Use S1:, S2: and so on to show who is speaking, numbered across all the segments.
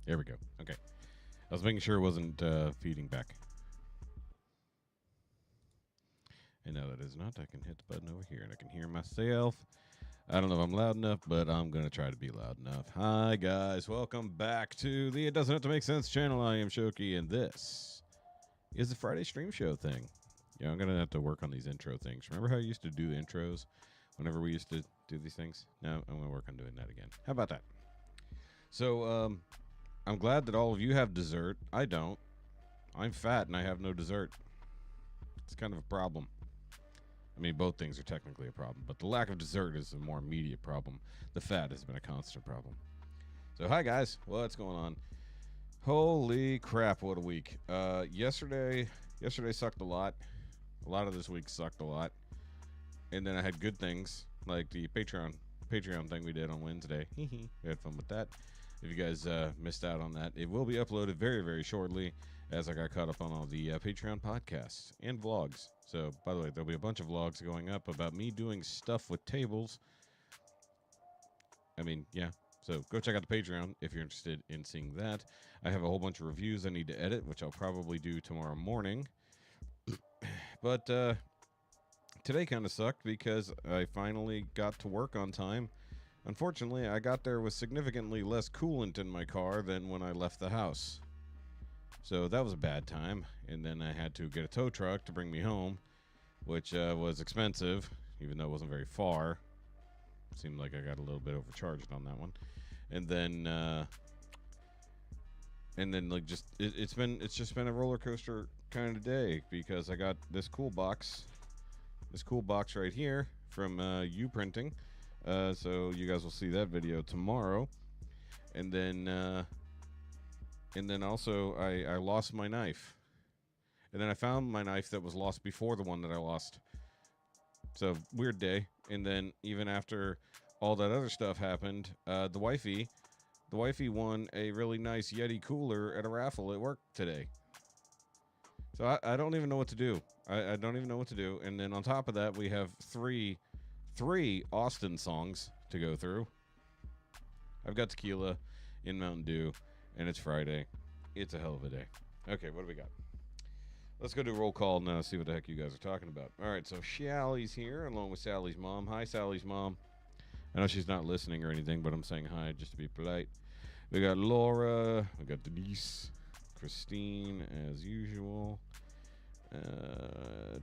S1: There we go. Okay. I was making sure it wasn't feeding back. And now that is not, I can hit the button over here and I can hear myself. I don't know if I'm loud enough, but I'm going to try to be loud enough. Hi, guys. Welcome back to the It Doesn't Have to Make Sense channel. I am Shoki, and this is the Friday stream show thing. Yeah, I'm going to have to work on these intro things. Remember how I used to do intros whenever we used to do these things? Now I'm going to work on doing that again. How about that? So, I'm glad that all of you have dessert. I don't. I'm fat and I have no dessert. It's kind of a problem. I mean, both things are technically a problem, but the lack of dessert is a more immediate problem. The fat has been a constant problem. So, hi guys, what's going on? Holy crap, what a week. Yesterday sucked a lot. A lot of this week sucked a lot. And then I had good things, like the Patreon thing we did on Wednesday. We had fun with that. If you guys missed out on that, it will be uploaded very, very shortly as I got caught up on all the Patreon podcasts and vlogs. So, by the way, there'll be a bunch of vlogs going up about me doing stuff with tables. I mean, yeah. So go check out the Patreon if you're interested in seeing that. I have a whole bunch of reviews I need to edit, which I'll probably do tomorrow morning. But today kind of sucked because I finally got to work on time. Unfortunately, I got there with significantly less coolant in my car than when I left the house. So that was a bad time. And then I had to get a tow truck to bring me home, which was expensive, even though it wasn't very far. Seemed like I got a little bit overcharged on that one. And then like it's just been a roller coaster kind of day because I got this cool box right here from U Printing. So you guys will see that video tomorrow. And then also I lost my knife. And then I found my knife that was lost before the one that I lost. So weird day. And then even after all that other stuff happened, the wifey won a really nice Yeti cooler at a raffle at work today. So I don't even know what to do. I don't even know what to do. And then on top of that, we have three Austin songs to go through. I've got tequila in Mountain Dew, and it's Friday. It's a hell of a day. Okay, what do we got? Let's go do a roll call now, see what the heck you guys are talking about. All right, so Sally's here, along with Sally's mom. Hi, Sally's mom. I know she's not listening or anything, but I'm saying hi just to be polite. We got Laura. We got Denise. Christine, as usual.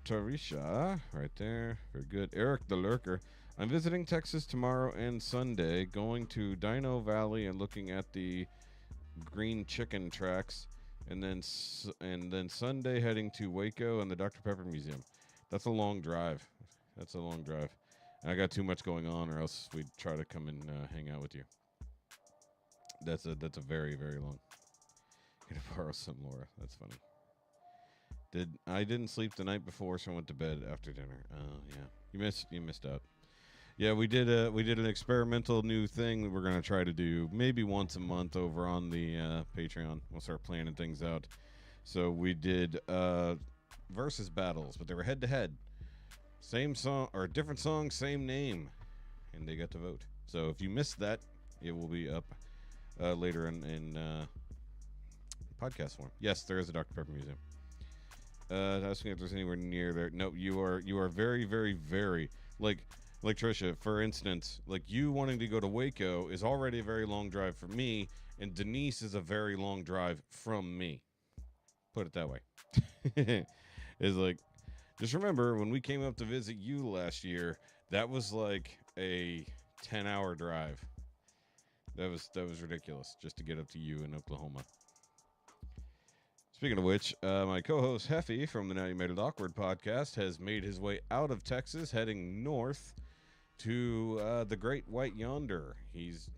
S1: Tarisha, right there. Very good. Eric the Lurker. I'm visiting Texas tomorrow and Sunday, going to Dino Valley and looking at the green chicken tracks, and then Sunday heading to Waco and the Dr. Pepper Museum. That's a long drive. And I got too much going on, or else we'd try to come and hang out with you. That's a very, very long. Gonna borrow some, Laura. That's funny. I didn't sleep the night before, so I went to bed after dinner. Oh yeah, you missed out. Yeah, we did an experimental new thing that we're gonna try to do maybe once a month over on the Patreon. We'll start planning things out. So we did versus battles, but they were head to head. Same song or different song, same name, and they got to vote. So if you missed that, it will be up later in podcast form. Yes, there is a Dr. Pepper Museum. Asking if there's anywhere near there. No, you are very, very, very like Trisha, for instance, like you wanting to go to Waco is already a very long drive for me, and Denise is a very long drive from me. Put it that way. It's like, just remember when we came up to visit you last year, that was like a 10-hour drive. That was ridiculous just to get up to you in Oklahoma. Speaking of which, my co-host Heffy from the Now You Made It Awkward podcast has made his way out of Texas, heading north to the Great White Yonder. He's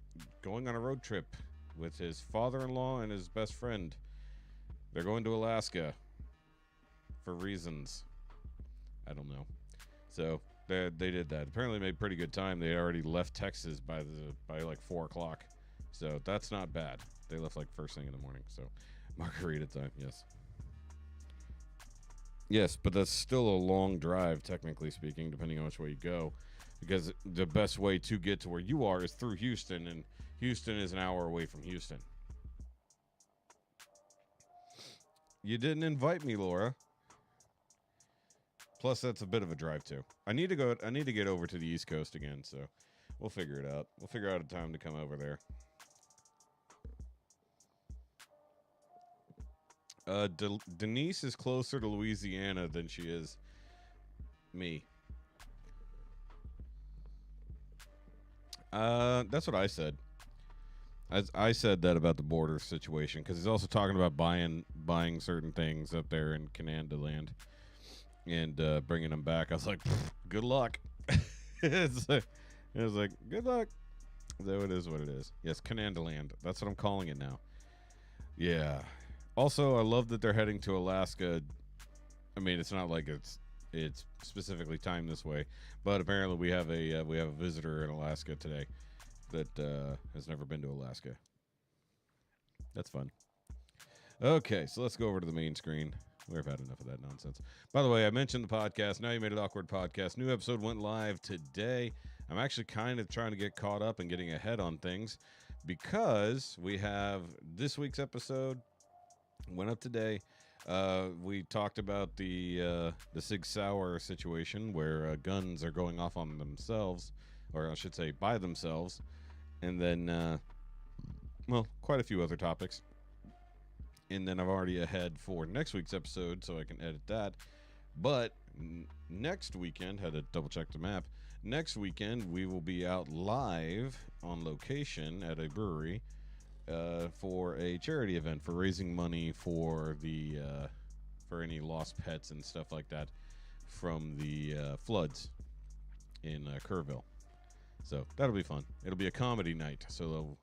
S1: going on a road trip with his father-in-law and his best friend. They're going to Alaska for reasons. I don't know. So they did that. Apparently made pretty good time. They already left Texas by like 4 o'clock. So that's not bad. They left like first thing in the morning. So margarita time, yes. Yes, but that's still a long drive, technically speaking, depending on which way you go. Because the best way to get to where you are is through Houston, and Houston is an hour away from Houston. You didn't invite me, Laura. Plus, that's a bit of a drive too. I need to get over to the East Coast again, so we'll figure it out. We'll figure out a time to come over there. Denise is closer to Louisiana than she is me. That's what I said. I said that about the border situation because he's also talking about buying certain things up there in Canada land and bringing them back. I was like, good luck. It was like, good luck. So it is what it is. Yes, Canada land. That's what I'm calling it now. Yeah. Also, I love that they're heading to Alaska. I mean, it's not like it's specifically timed this way, but apparently we have a visitor in Alaska today that has never been to Alaska. That's fun. Okay, so let's go over to the main screen. We've had enough of that nonsense. By the way, I mentioned the podcast. Now You Made It Awkward podcast. New episode went live today. I'm actually kind of trying to get caught up and getting ahead on things because we have this week's episode went up today. We talked about the Sig Sauer situation where guns are going off on themselves, or I should say by themselves, and then quite a few other topics. And then I'm already ahead for next week's episode, so I can edit that. But next weekend, had to double check the map. Next weekend, we will be out live on location at a brewery for a charity event for raising money for the for any lost pets and stuff like that from the floods in Kerrville. So that'll be fun. It'll be a comedy night, so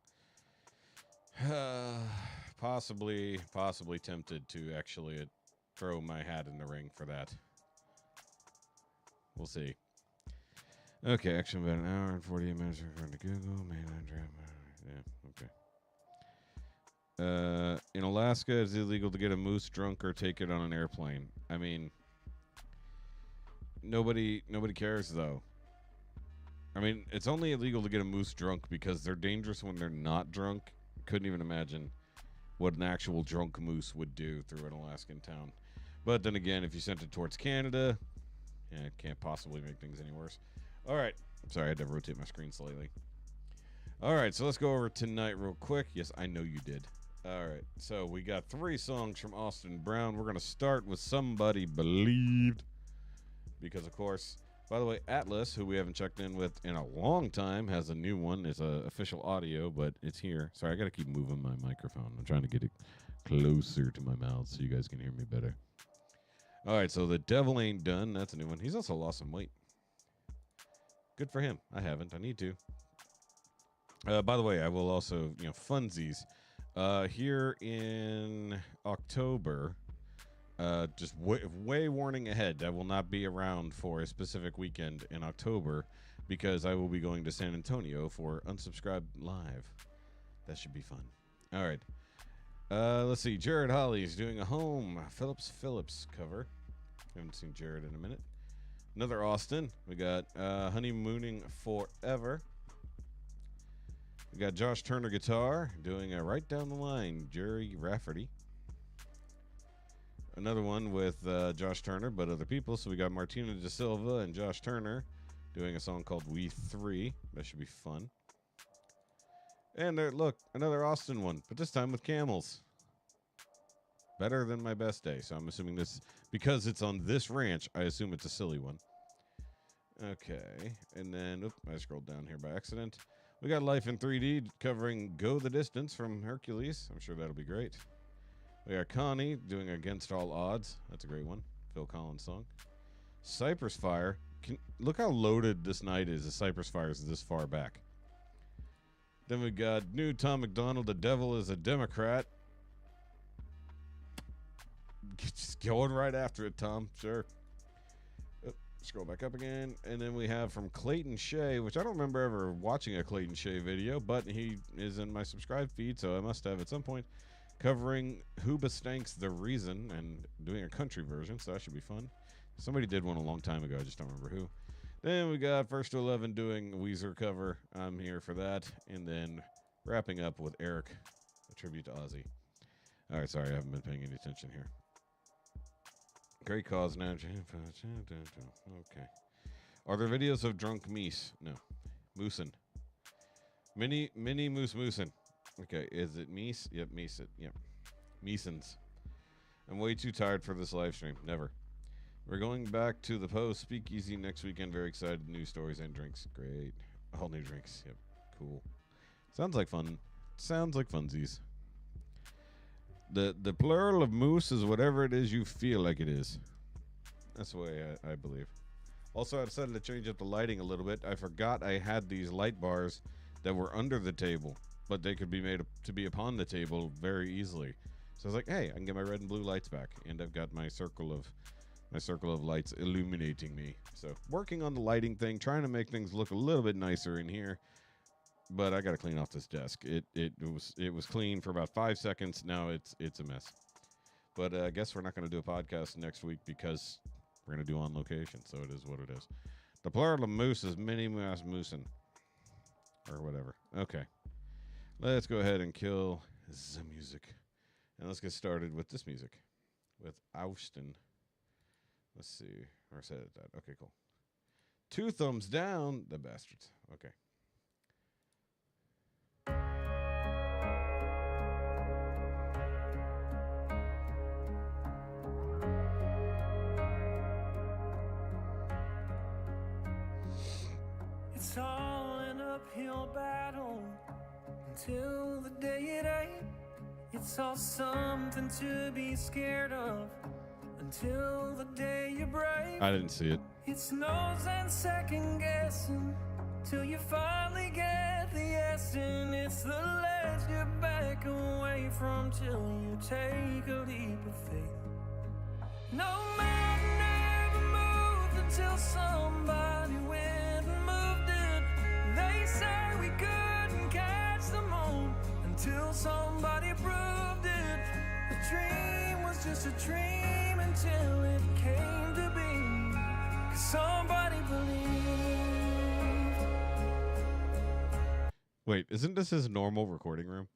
S1: possibly tempted to actually throw my hat in the ring for that. We'll see. Okay, actually about an hour and 48 minutes according to Google. Yeah, okay. In Alaska, it's illegal to get a moose drunk or take it on an airplane. I mean, nobody cares though. I mean, it's only illegal to get a moose drunk because they're dangerous when they're not drunk. Couldn't even imagine what an actual drunk moose would do through an Alaskan town. But then again, if you sent it towards Canada, it can't possibly make things any worse. All right. Sorry, I had to rotate my screen slightly. All right, so let's go over tonight real quick. Yes, I know you did. All right, so we got 3 songs from Austin Brown. We're going to start with Somebody Believed because, of course, by the way, Atlas, who we haven't checked in with in a long time, has a new one. It's official audio, but it's here. Sorry, I got to keep moving my microphone. I'm trying to get it closer to my mouth so you guys can hear me better. All right, so The Devil Ain't Done. That's a new one. He's also lost some weight. Good for him. I haven't. I need to. By the way, I will also, funsies. Here in October, just way warning ahead, I will not be around for a specific weekend in October because I will be going to San Antonio for Unsubscribed Live. That should be fun. All right. Let's see. Jared Holly's doing a Home Phillips cover. Haven't seen Jared in a minute. Another Austin. We got Honeymooning Forever. We got Josh Turner guitar doing a Right Down the Line, Jerry Rafferty. Another one with Josh Turner, but other people. So we got Martina Da Silva and Josh Turner doing a song called We Three. That should be fun. And look, another Austin one, but this time with camels. Better than My Best Day. So I'm assuming this, because it's on this ranch, I assume it's a silly one. Okay. And then, I scrolled down here by accident. We got Life in 3D covering Go the Distance from Hercules. I'm sure that'll be great. We got Connie doing Against All Odds. That's a great one. Phil Collins song. Cypress Fire. Look how loaded this night is. The Cypress Fire is this far back. Then we got new Tom McDonald, The Devil is a Democrat. Just going right after it, Tom. Sure. Scroll back up again. And then we have from Clayton Shea, which I don't remember ever watching a Clayton Shea video, but he is in my subscribe feed, so I must have at some point, covering Hoobastank's The Reason and doing a country version, so that should be fun. Somebody did one a long time ago. I just don't remember who. Then we got First to 11 doing a Weezer cover. I'm here for that. And then wrapping up with Eric, a tribute to Ozzy. All right, sorry, I haven't been paying any attention here. Great cause now. Okay. Are there videos of drunk meese? No. Moosin. Mini moose moosin. Okay, is it meese? Yep, meese it. Yep. Meesons. I'm way too tired for this live stream. Never. We're going back to the post speakeasy next weekend. Very excited. New stories and drinks. Great. All new drinks. Yep. Cool. Sounds like fun. Sounds like funsies. The plural of moose is whatever it is you feel like it is. That's the way I believe. Also, I decided to change up the lighting a little bit. I forgot I had these light bars that were under the table, but they could be made to be upon the table very easily. So I was like, hey, I can get my red and blue lights back, and I've got my circle of lights illuminating me. So working on the lighting thing, trying to make things look a little bit nicer in here. But I got to clean off this desk. It was clean for about 5 seconds. Now it's a mess. But I guess we're not going to do a podcast next week because we're going to do on location. So it is what it is. The plural of moose is mini mouse moosin. Or whatever. Okay. Let's go ahead and kill the music. And let's get started with this music. With Austin. Let's see. Or said it that. Okay, cool. 2 thumbs down. The bastards. Okay.
S2: It's all an uphill battle until the day it ain't. It's all something to be scared of until the day you break.
S1: I didn't see it.
S2: It's nose and second guessing till you finally get the yes, and it's the ledge you back away from till you take a leap of faith. No mountain ever moved until somebody went and moved it. They say we couldn't catch the moon until somebody proved it. The dream was just a dream until it came to be. 'Cause somebody believed.
S1: Wait, isn't this his normal recording room?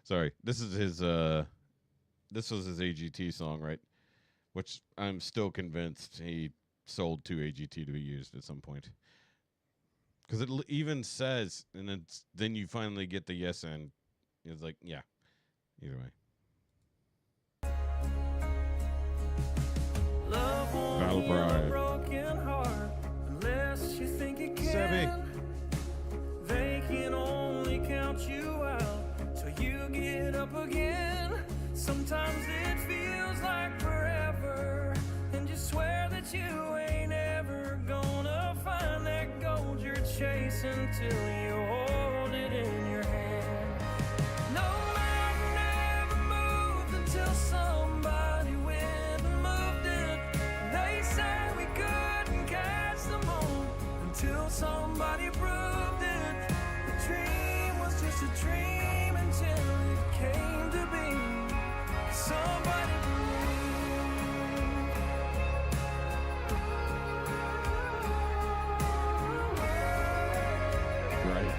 S1: Sorry, this is his this was his AGT song, right? Which I'm still convinced he sold to AGT to be used at some point. Because it even says, and then you finally get the yes and it's like, yeah, either way.
S2: Love won't
S1: Battle
S2: heal a
S1: Cry.
S2: broken heart unless you think it can.
S1: Sebby.
S2: They can only count you out till you get up again. Sometimes it feels like forever, and you swear that you ain't ever gonna find that gold you're chasing till you hold it in your hand. No mountain ever moved until somebody went and moved it. They say we couldn't catch the moon until somebody proved it. The dream was just a dream until it came to be. Somebody
S1: Right.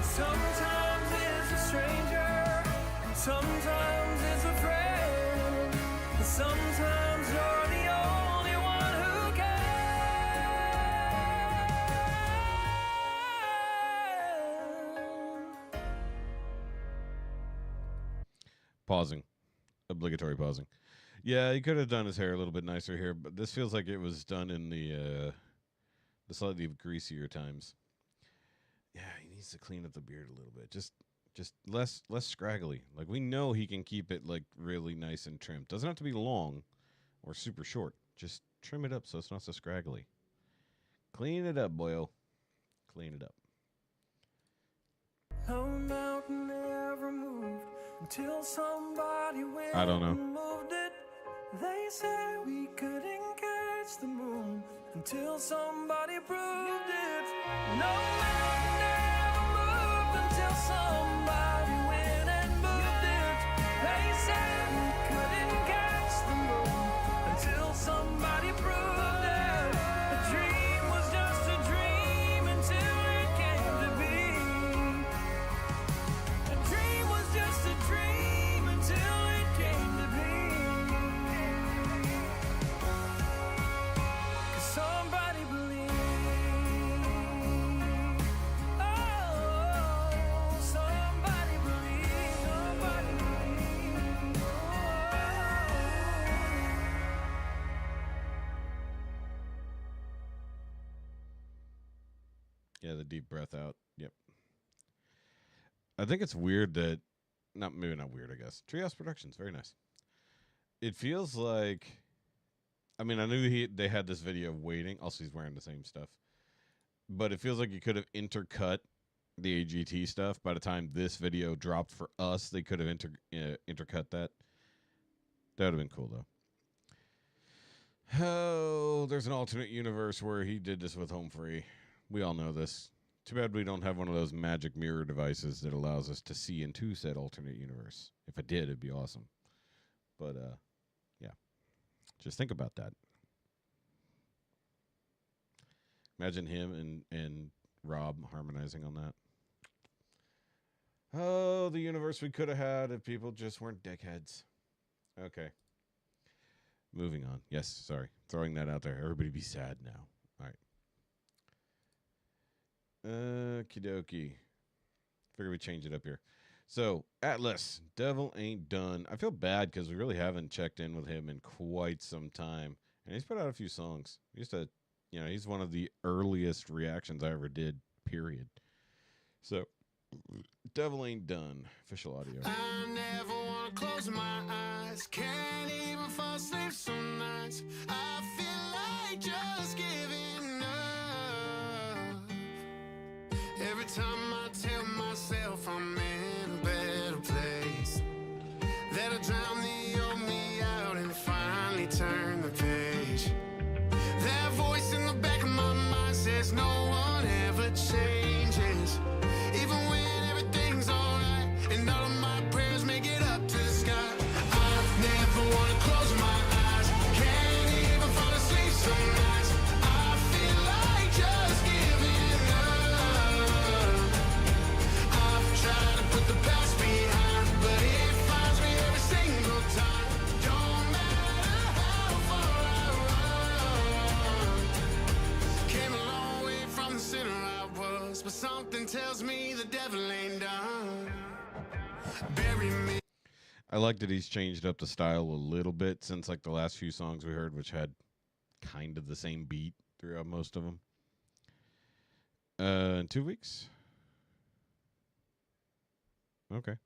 S2: sometimes it's a stranger, sometimes it's a friend, sometimes you're the only one who can.
S1: Pausing. Obligatory pausing. Yeah, he could have done his hair a little bit nicer here, but this feels like it was done in the slightly greasier times. Yeah, he needs to clean up the beard a little bit. Just less scraggly. Like, we know he can keep it like really nice and trimmed. Doesn't have to be long or super short. Just trim it up so it's not so scraggly. Clean it up, boyo. Clean it up.
S2: No mountain ever moved until somebody went
S1: I don't know.
S2: and moved it. They say we couldn't catch the moon until somebody proved it. No mountain ever moved until somebody went and moved it. They say we couldn't catch the moon until somebody proved it. A dream was just a dream until it came to be. A dream was just a dream until
S1: Yeah, the deep breath out. Yep. I think it's weird that, maybe not weird, I guess. Treehouse Productions, very nice. It feels like, I mean, I knew they had this video of waiting. Also, he's wearing the same stuff. But it feels like you could have intercut the AGT stuff. By the time this video dropped for us, they could have intercut that. That would have been cool, though. Oh, there's an alternate universe where he did this with Home Free. We all know this. Too bad we don't have one of those magic mirror devices that allows us to see into said alternate universe. If it did, it'd be awesome. But, yeah. Just think about that. Imagine him and Rob harmonizing on that. Oh, the universe we could have had if people just weren't dickheads. Okay. Moving on. Yes, sorry. Throwing that out there. Everybody be sad now. All right. Okie dokie. Figure we change it up here. So, Atlas, Devil Ain't Done. I feel bad because we really haven't checked in with him in quite some time. And he's put out a few songs. He's one of the earliest reactions I ever did, period. So, Devil Ain't Done. Official audio.
S2: I never want to close my eyes. Can't even fall asleep some nights. I feel like just giving up. Every time I tell myself I'm in a better place, that I drown the old me out and finally turn the page. That voice in the back of my mind says no one ever changes. Even when everything's alright and all of my prayers make it up to the sky. I never want to close my eyes. Can't even fall asleep some nights. I feel like just giving up. I've tried to put the past behind, but it finds me every single time. Don't matter how far I run. Came a long way from the center I was, but something tells me the devil ain't done. Bury me.
S1: I like that he's changed up the style a little bit since like the last few songs we heard, which had kind of the same beat throughout most of them. In 2 weeks? Okay.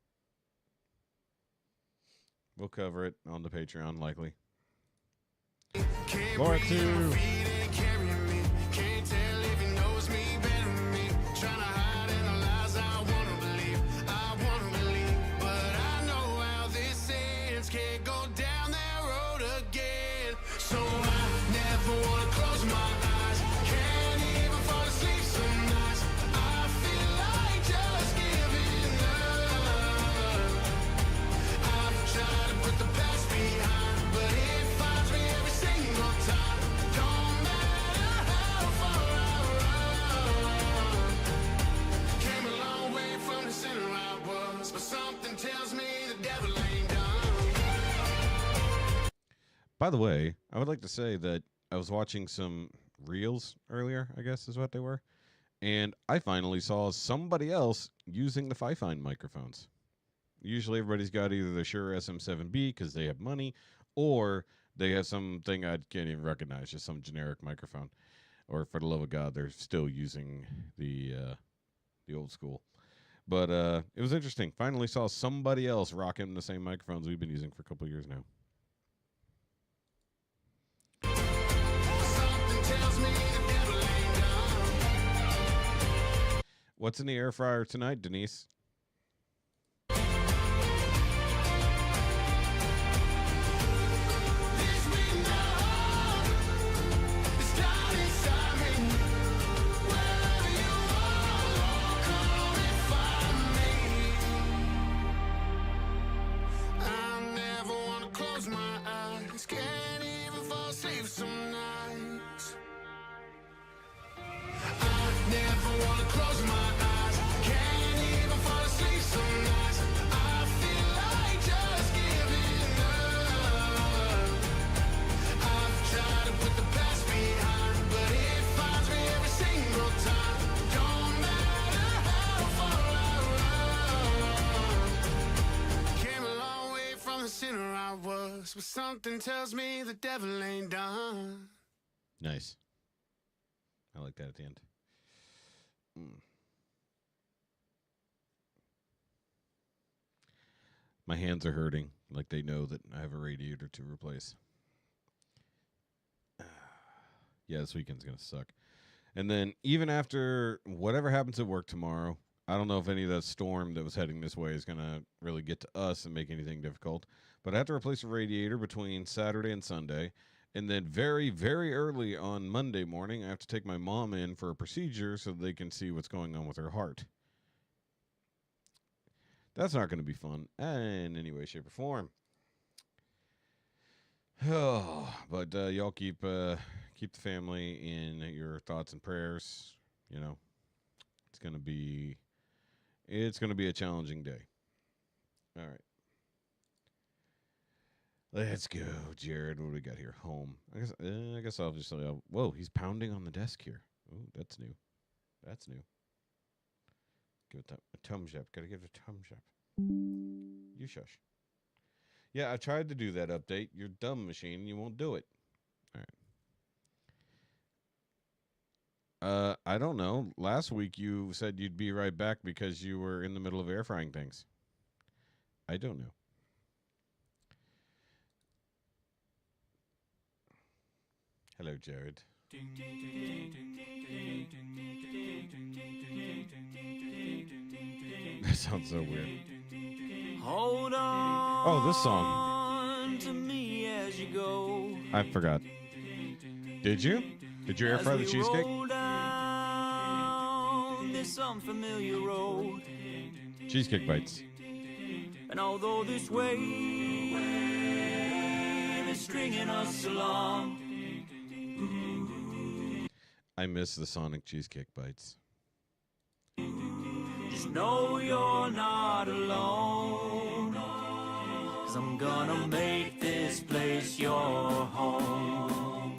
S1: We'll cover it on the Patreon, likely.
S2: Can't
S1: Part
S2: breathe, my
S1: 2.
S2: feet ain't carrying me. Can't tell if he knows me better than me. Trying to hide in the lies I wanna believe, but I know how this ends. Can't go down that road again. So I never wanna close my eyes. Can't even fall asleep some nights. I feel like just giving up. I've tried to put the past behind, but it finds me every single time. Don't matter how far I run. Came a long way from the center I was, but something tells me the devil ain't done.
S1: By the way, I would like to say that I was watching some reels earlier, I guess is what they were, and I finally saw somebody else using the Fifine microphones. Usually everybody's got either the Shure SM7B because they have money, or they have something I can't even recognize, just some generic microphone. Or for the love of God, they're still using the old school. But it was interesting. Finally saw somebody else rocking the same microphones we've been using for a couple of years now.
S2: Something tells me the devil ain't done.
S1: What's in the air fryer tonight, Denise?
S2: This midnight, it's down inside me. Wherever you are, come and find me. I never wanna close my eyes. Can't even fall asleep some nights. I never wanna close my eyes. Can't even fall asleep some nights. I feel like just giving up. I've tried to put the past behind, but it finds me every single time. Don't matter how far I run. Came a long way from the center I was, but something tells me the devil ain't done.
S1: Nice. I like that at the end. My hands are hurting. Like they know that I have a radiator to replace. Yeah, this weekend's going to suck. And then even after whatever happens at work tomorrow, I don't know if any of that storm that was heading this way is going to really get to us and make anything difficult. But I have to replace a radiator between Saturday and Sunday. And then very, very early on Monday morning, I have to take my mom in for a procedure so they can see what's going on with her heart. That's not going to be fun in any way, shape, or form. Oh, but y'all keep the family in your thoughts and prayers. You know, it's gonna be a challenging day. All right, let's go, Jared. What do we got here? Home. I guess I'll just say, whoa, he's pounding on the desk here. Oh, that's new. That's new. Give it a thumbs up. Gotta give it a thumbs up. You shush. Yeah, I tried to do that update. You're dumb, machine. You won't do it. All right. I don't know. Last week you said you'd be right back because you were in the middle of air frying things. I don't know. Hello, Jared. That sounds so weird.
S2: Hold on.
S1: Oh, this song.
S2: To me as you go.
S1: I forgot. Did you? Did you air fry the cheesecake?
S2: This unfamiliar road.
S1: Cheesecake bites.
S2: And although this wave is stringing us along,
S1: I miss the Sonic cheesecake bites.
S2: just know you're not alone. 'Cause I'm gonna make this place your home.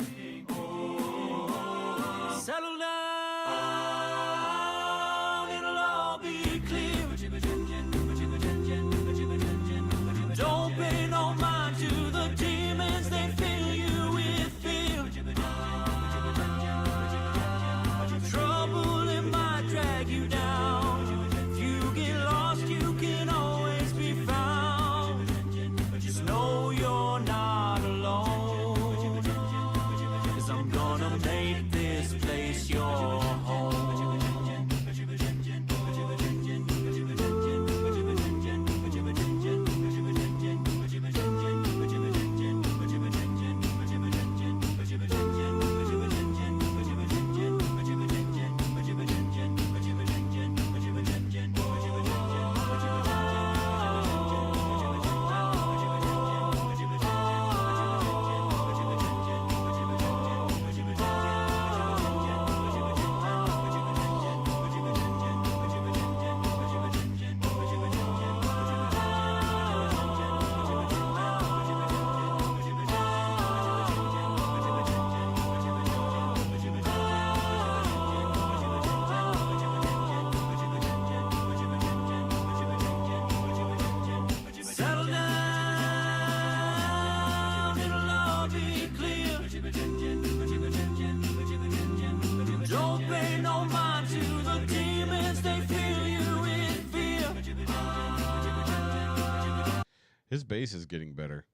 S2: Settle down, it'll all be clear. Don't pay no mind to the demons, they fill you with fear. Trouble, it might drag you down. If you get lost, you can always be found. Just know you're not alone. 'Cause I'm gonna make this place your home. Settle down, it'll all be clear. Don't pay no mind to the demons, they fill you with fear.
S1: His bass is getting better.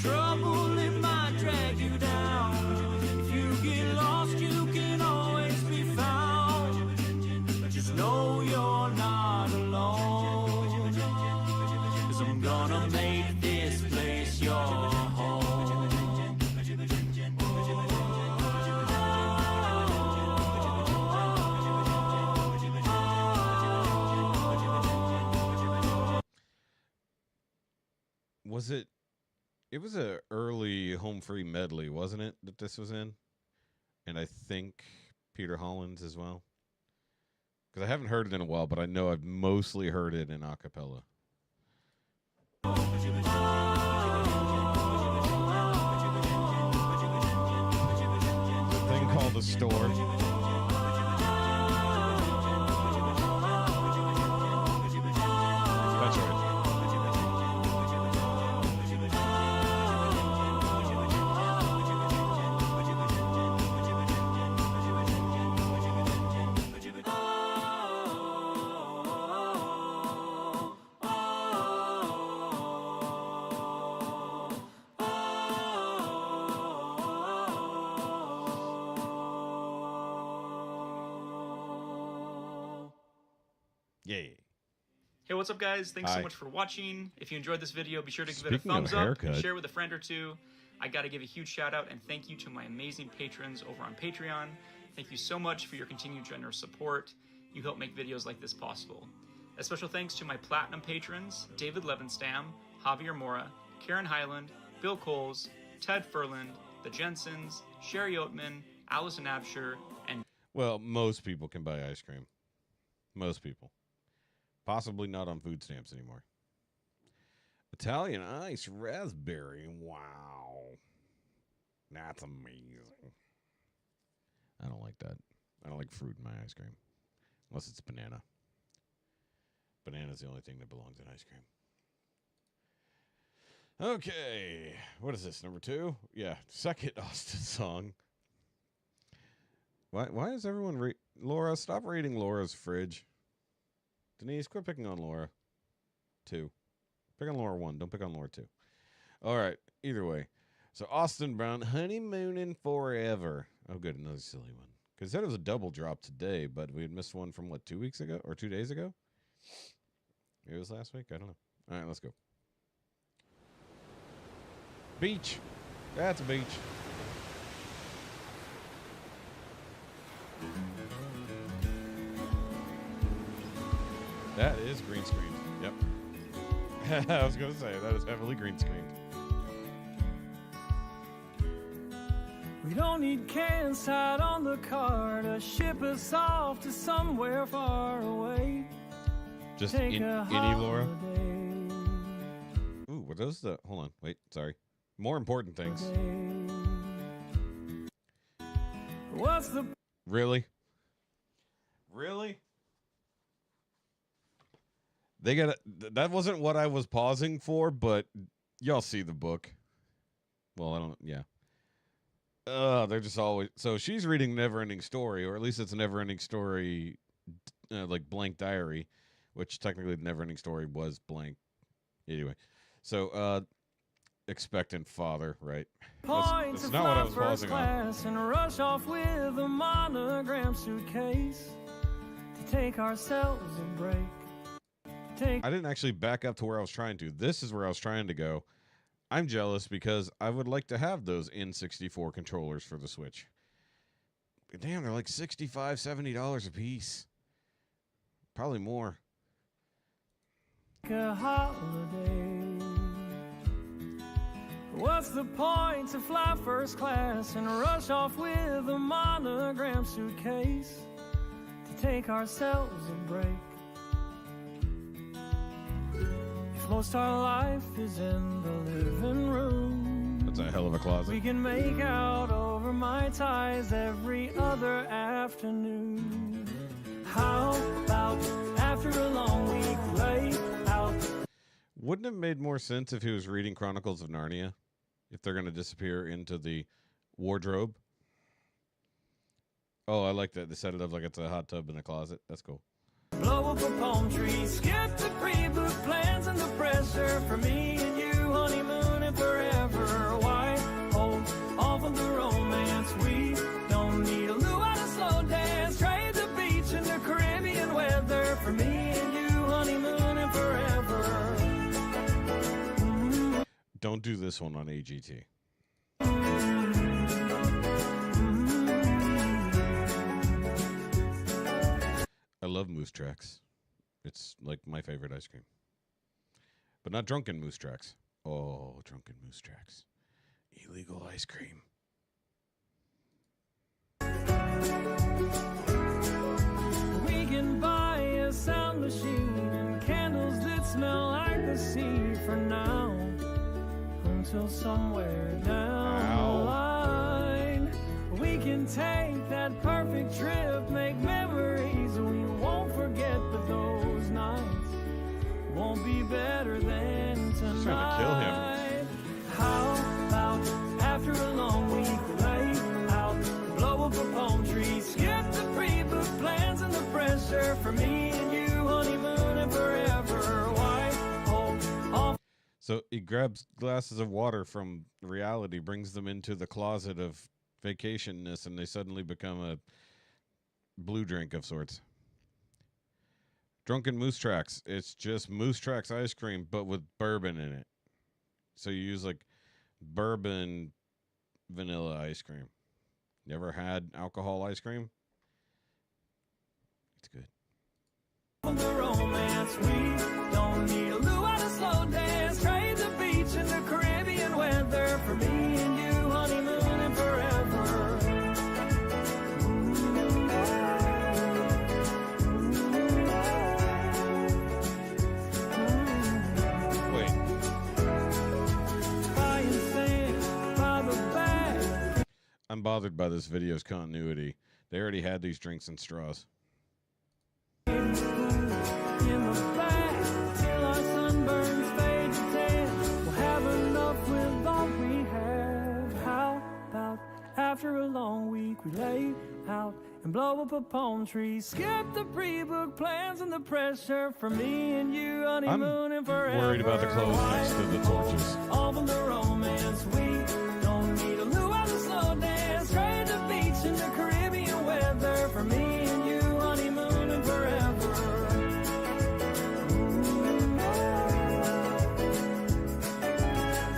S2: Trouble, it might drag you down. If you get lost, you can always be found. Just know you're not alone. 'Cause I'm gonna make this place your home.
S1: Was it? It was a early Home Free medley, wasn't it? That this was in, and I think Peter Hollins as well. Because I haven't heard it in a while, but I know I've mostly heard it in a cappella. The thing called the store. That's right. Yeah.
S3: Hey, what's up, guys? Thanks
S1: Hi.
S3: so much for watching. If you enjoyed this video, be sure to give it a
S1: Speaking of
S3: thumbs up
S1: haircut.
S3: and share with a friend or two. I gotta give a huge shout out and thank you to my amazing patrons over on Patreon. Thank you so much for your continued generous support. You help make videos like this possible. A special thanks to my platinum patrons, David Levenstam, Javier Mora, Karen Highland, Bill Coles, Ted Furland, the Jensens, Sherry Oatman, Allison Absher, and
S1: Well, most people can buy ice cream. Most people. Possibly not on food stamps anymore. Italian ice raspberry. Wow. That's amazing. I don't like that. I don't like fruit in my ice cream. Unless it's banana. Banana's the only thing that belongs in ice cream. Okay. What is this? Number 2? Yeah. Second Austin song. Why is everyone Laura, stop reading Laura's fridge. Denise, quit picking on Laura. 2. Pick on Laura 1. Don't pick on Laura 2. All right. Either way. So Austin Brown, Honeymoonin' Forever. Oh, good. Another silly one. Because that was a double drop today, but we had missed one from, what, 2 weeks ago? Or 2 days ago? It was last week? I don't know. All right, let's go. Beach. That's a beach. That is green screen. Yep. I was going to say, that is heavily green screened.
S2: We don't need cans tied on the car to ship us off to somewhere far away.
S1: Just
S2: Take
S1: any
S2: a
S1: Laura.
S2: holiday.
S1: Ooh, were those the... Hold on. Wait, sorry. More important things.
S2: What's the
S1: Really? Really? They got that wasn't what I was pausing for, but y'all see the book. Well, I don't, yeah. They're just always, so she's reading Neverending Story, or at least it's a Neverending Story, like blank diary, which technically the Neverending Story was blank. Anyway, so, expectant father, right?
S2: point
S1: That's
S2: to
S1: not what I
S2: fly
S1: was
S2: first
S1: pausing on.
S2: class and rush off with a monogram suitcase to take ourselves a break.
S1: I didn't actually back up to where I was trying to. This is where I was trying to go. I'm jealous because I would like to have those N64 controllers for the Switch. But damn, they're like $65, $70 a piece. Probably more.
S2: A holiday. What's the point to fly first class and rush off with a monogram suitcase to take ourselves a break? If most our life is in the living room,
S1: That's a hell of a closet.
S2: we can make out over my ties every other afternoon. How about after a long week late out?
S1: Wouldn't it have made more sense if he was reading Chronicles of Narnia? If they're going to disappear into the wardrobe? Oh, I like that. They set it up like it's a hot tub in a closet. That's cool.
S2: Blow up a palm tree, skip the pre-boot plans and the pressure for me and you, honeymoon and forever. Why hold off of the romance? We don't need a luau to slow dance. Trade the beach and the Caribbean weather for me and you, honeymoon and forever.
S1: Don't do this one on AGT. I love Moose Tracks. It's like my favorite ice cream. But not drunken Moose Tracks. Oh, drunken Moose Tracks. Illegal ice cream.
S2: We can buy a sound machine and candles that smell like the sea for now, until somewhere down the line we can take that perfect trip, make memories we won't forget, but those nights won't be better than tonight.
S1: Trying to kill him.
S2: How about after a long week late out, blow up a palm tree, skip the pre-book plans and the pressure for me and you, honeymoon and forever. Why hold off?
S1: So he grabs glasses of water from reality, brings them into the closet of vacationness, and they suddenly become a blue drink of sorts. Drunken Moose Tracks. It's just Moose Tracks ice cream, but with bourbon in it. So you use like bourbon vanilla ice cream. Never had alcohol ice cream? It's good.
S2: The romance, we don't need a luau to slow dance. Trade the beach and the Caribbean weather for me and you, honeymooning forever.
S1: Wait.
S2: Buying sand by the bag.
S1: I'm bothered by this video's continuity. They already had these drinks in straws.
S2: In the back till our sunburns fade to tan. We'll have enough with all we have. How about after a long week we lay out and blow up a palm tree? Skip the pre-book plans and the pressure for me and you, honeymooning forever.
S1: Worried about the clothes next to the torches.
S2: All from the romance, we don't need a luau to slow dance. Trade the beach and the Caribbean weather for me and you, honeymooning forever.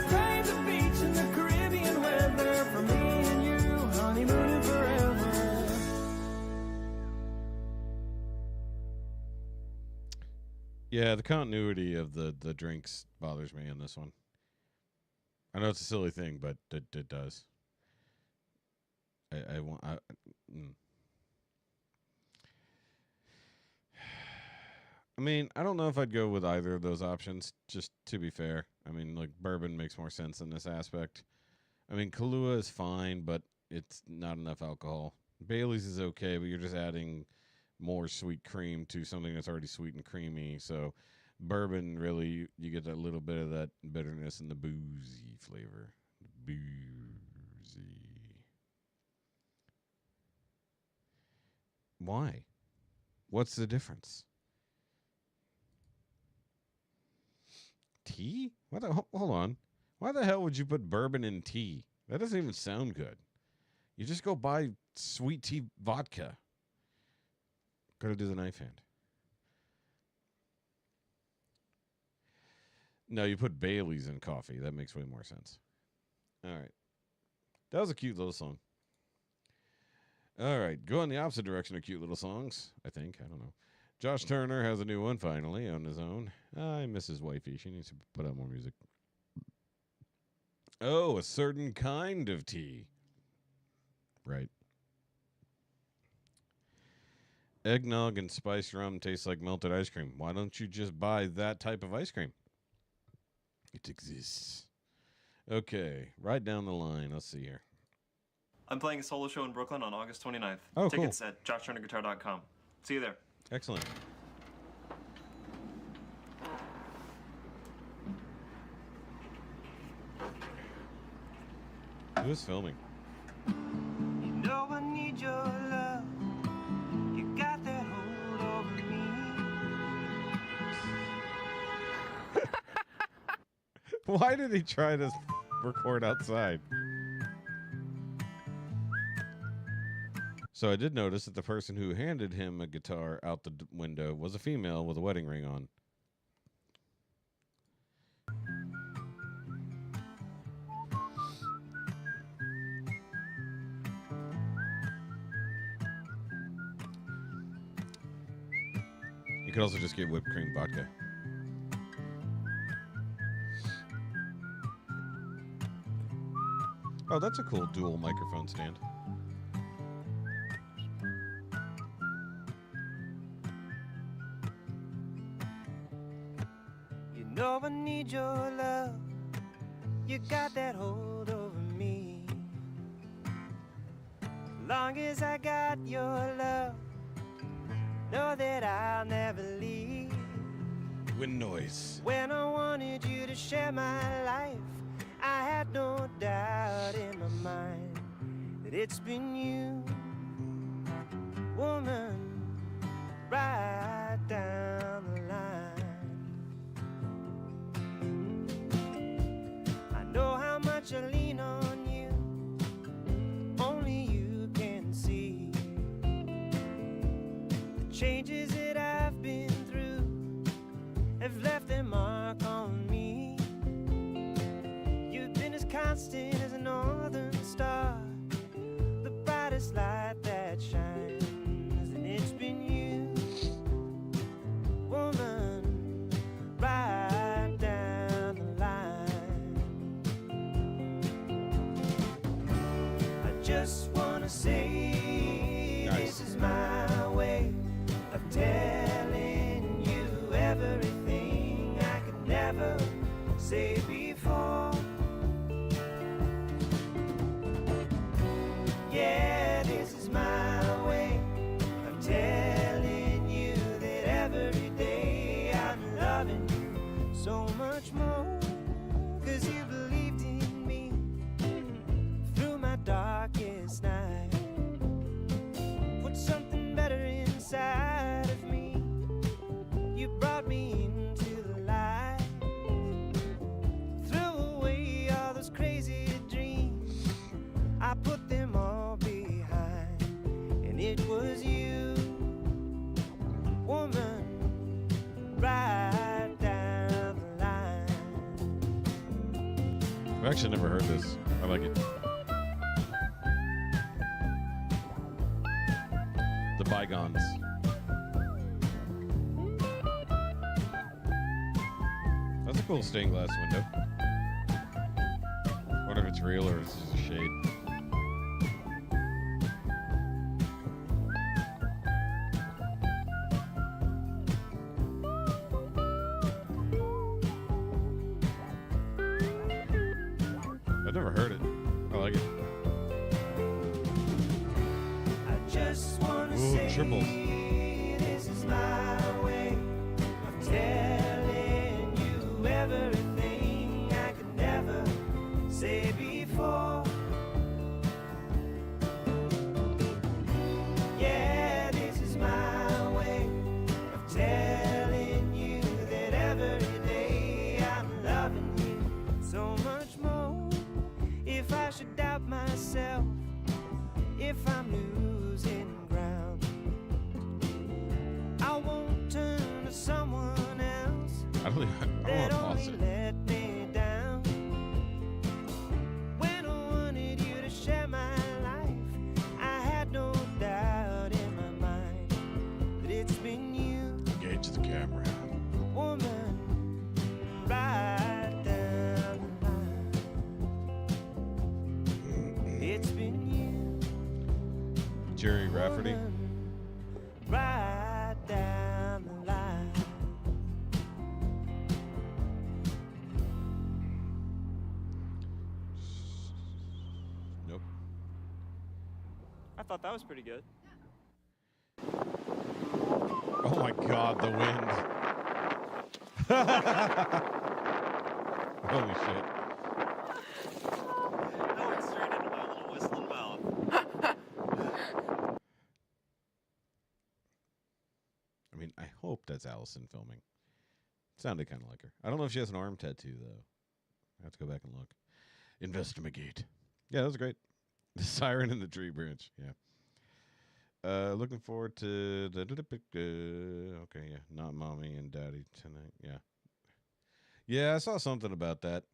S2: Trade the beach and the Caribbean weather for me and you, honeymooning forever.
S1: Yeah, the continuity of the drinks bothers me in this one. I know it's a silly thing, but it does. I mean, I don't know if I'd go with either of those options, just to be fair. I mean, like, bourbon makes more sense in this aspect. I mean, Kahlua is fine, but it's not enough alcohol. Bailey's is okay, but you're just adding more sweet cream to something that's already sweet and creamy. So bourbon, really, you get that little bit of that bitterness and the boozy flavor. Boozy. Why? What's the difference? Tea? Hold on. Why the hell would you put bourbon in tea? That doesn't even sound good. You just go buy sweet tea vodka. Gotta do the knife hand. No, you put Bailey's in coffee. That makes way more sense. All right. That was a cute little song. All right. Go in the opposite direction of cute little songs, I think. I don't know. Josh Turner has a new one finally on his own. I miss his wifey. She needs to put out more music. Oh, a certain kind of tea. Right. Eggnog and spiced rum taste like melted ice cream. Why don't you just buy that type of ice cream? It exists. Okay, right down the line. Let's see here.
S4: I'm playing a solo show in Brooklyn on August 29th.
S1: Oh,
S4: Tickets at joshturnerguitar.com. See you there.
S1: Excellent. Who is filming?
S2: You know I need your love. You got that hold over me.
S1: Why did he try to record outside? So I did notice that the person who handed him a guitar out the window was a female with a wedding ring on. You could also just get whipped cream vodka. Oh, that's a cool dual microphone stand.
S2: You know I need your love. You got that hold over me. Long as I got your love, know that I'll never leave.
S1: Wind noise.
S2: When I wanted you to share my life, I had no doubt in my mind that it's been you, woman, right down the line. I know how much I lean on you, only you can see the changes that I've been through.
S5: have left their mark on me. You've been as constant as a northern star, the brightest light that shines, and it's been you, woman, right down the line. I just wanna say
S1: Nice.
S5: this is my way of telling you everything I could never say before. Yeah, this is my way of telling you that every day I'm loving you so much more. 'Cause you believed in me through my darkest night. Put something better inside of me. You brought me into the light. Threw away all those crazy dreams. I put them all behind. And it was you, woman, right down the line.
S1: I've actually never heard this. I like it. The Bygones. That's a cool stained glass window. I wonder if it's real or it's just a shade. I've never heard it. I like it.
S5: I just wanna
S1: Ooh,
S5: say
S1: triples.
S5: this is my way of telling you everything I could never say before. Yeah, this is my way of telling you that every day I'm loving you so much more. If I should doubt myself, if I'm losing ground, I won't turn to someone else
S1: I don't even. I
S5: that
S1: don't want to
S5: only
S1: pause it.
S5: let me down. When I wanted you to share my life, I had no doubt in my mind that it's been you,
S1: Engage the camera.
S5: woman, right down the line. It's been you,
S1: Jerry Rafferty.
S5: woman, right down the line.
S1: Nope.
S4: I thought that was pretty good.
S1: Oh my God, the wind. Holy shit.
S4: That went straight into my little whistling mouth.
S1: I mean, I hope that's Allison filming. Sounded kind of like her. I don't know if she has an arm tattoo, though. I have to go back and look. Investigate. Yeah, that was great. The siren in the tree branch. Yeah. Looking forward to the okay, yeah, not mommy and daddy tonight. Yeah, yeah, I saw something about that.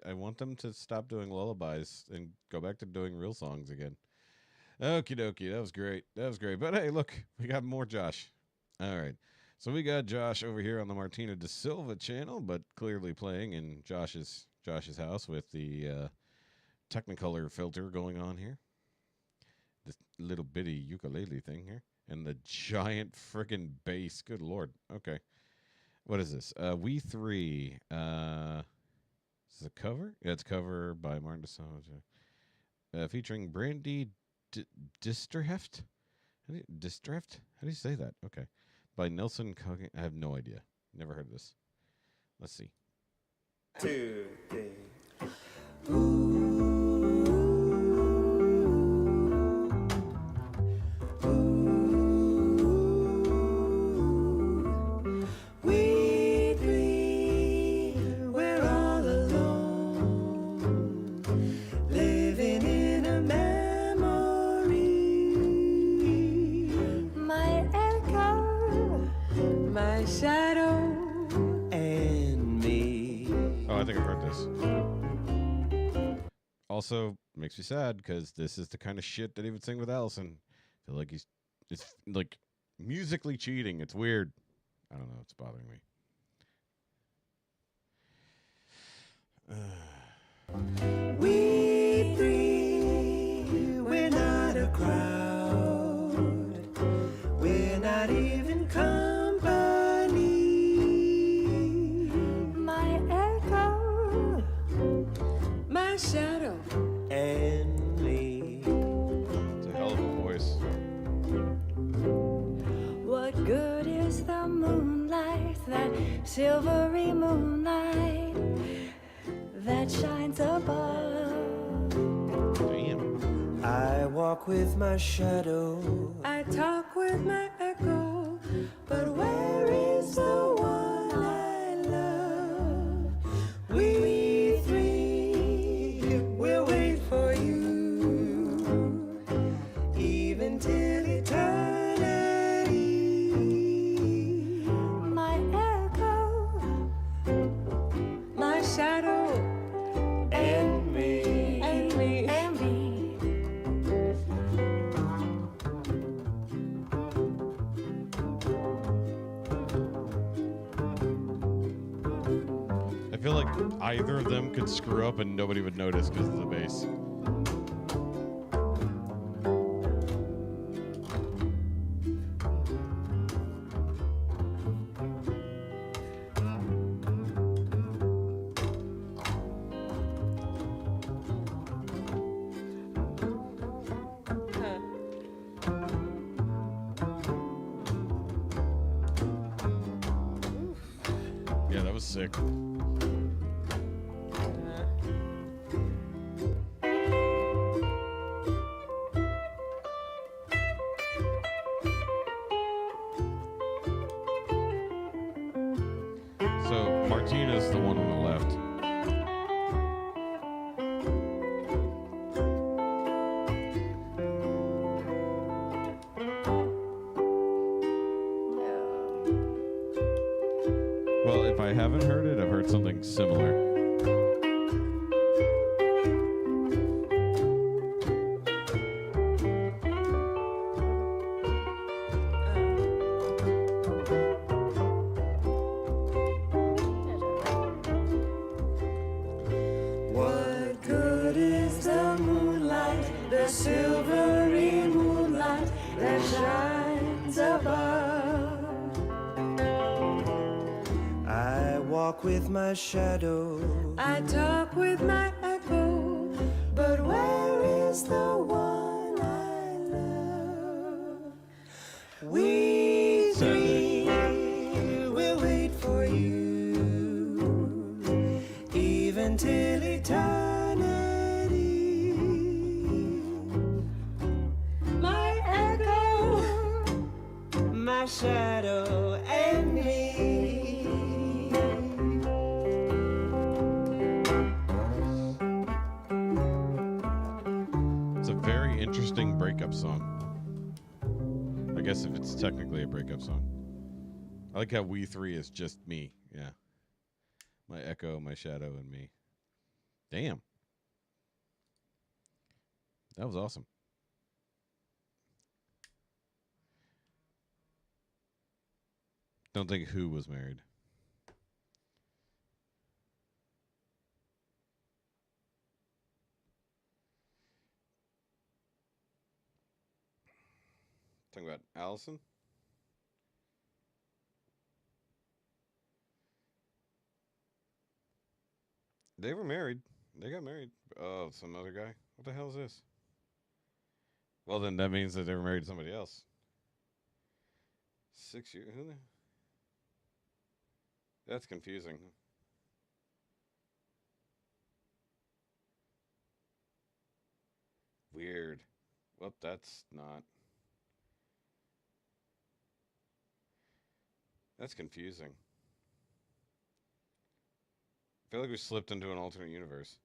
S1: I want them to stop doing lullabies and go back to doing real songs again. Okie dokie, that was great. That was great. But hey, look, we got more Josh. All right, so we got Josh over here on the Martina Da Silva channel, but clearly playing in Josh's house with the Technicolor filter going on here. This little bitty ukulele thing here. And the giant frickin' bass. Good Lord. Okay. What is this? We Three. Is this a cover? Yeah, it's a cover by Martin DeSange. Featuring Brandy Disterheft? Distreft? How do you say that? Okay. By Nelson Coggin. I have no idea. Never heard of this. Let's see.
S5: 2, 3. We three, we're all alone, living in a memory.
S6: My echo
S5: shadow and me.
S1: Oh, I think I've heard this. Also, makes me sad because this is the kind of shit that he would sing with Allison. I feel like it's like musically cheating. It's weird. I don't know. It's bothering me.
S5: We three, we're not a crowd. We're not even company. My echo, my shadow, and me.
S1: It's a hell of a voice.
S6: What good is the moonlight, that silvery moonlight that shines above?
S1: Damn.
S5: I walk with my shadow. I talk with my echo. But where is the one I love? We three will wait for you, even till eternity.
S6: My echo,
S5: My shadow and me.
S6: and me.
S1: I feel like either of them could screw up and nobody would notice because of the bass. Yeah, that was sick. So Martina's the one on the left. Well, if I haven't heard it, I've heard something similar.
S5: What good is the moonlight, the silvery moonlight that shines above? I walk with my shadow. I talk with my echo. But where is the one I love? We three will wait for you, even till eternity. My echo, my shadow, and me.
S1: It's a very interesting breakup song. I guess if it's technically a breakup song. I like how we three is just me. Yeah. My echo, my shadow, and me. Damn. That was awesome. Don't think who was married. Talking about Allison? They were married. They got married. Oh, some other guy. What the hell is this? Well, then that means that they were married to somebody else. 6 years. Who the? That's confusing. Weird. Well, that's not. That's confusing. I feel like we slipped into an alternate universe.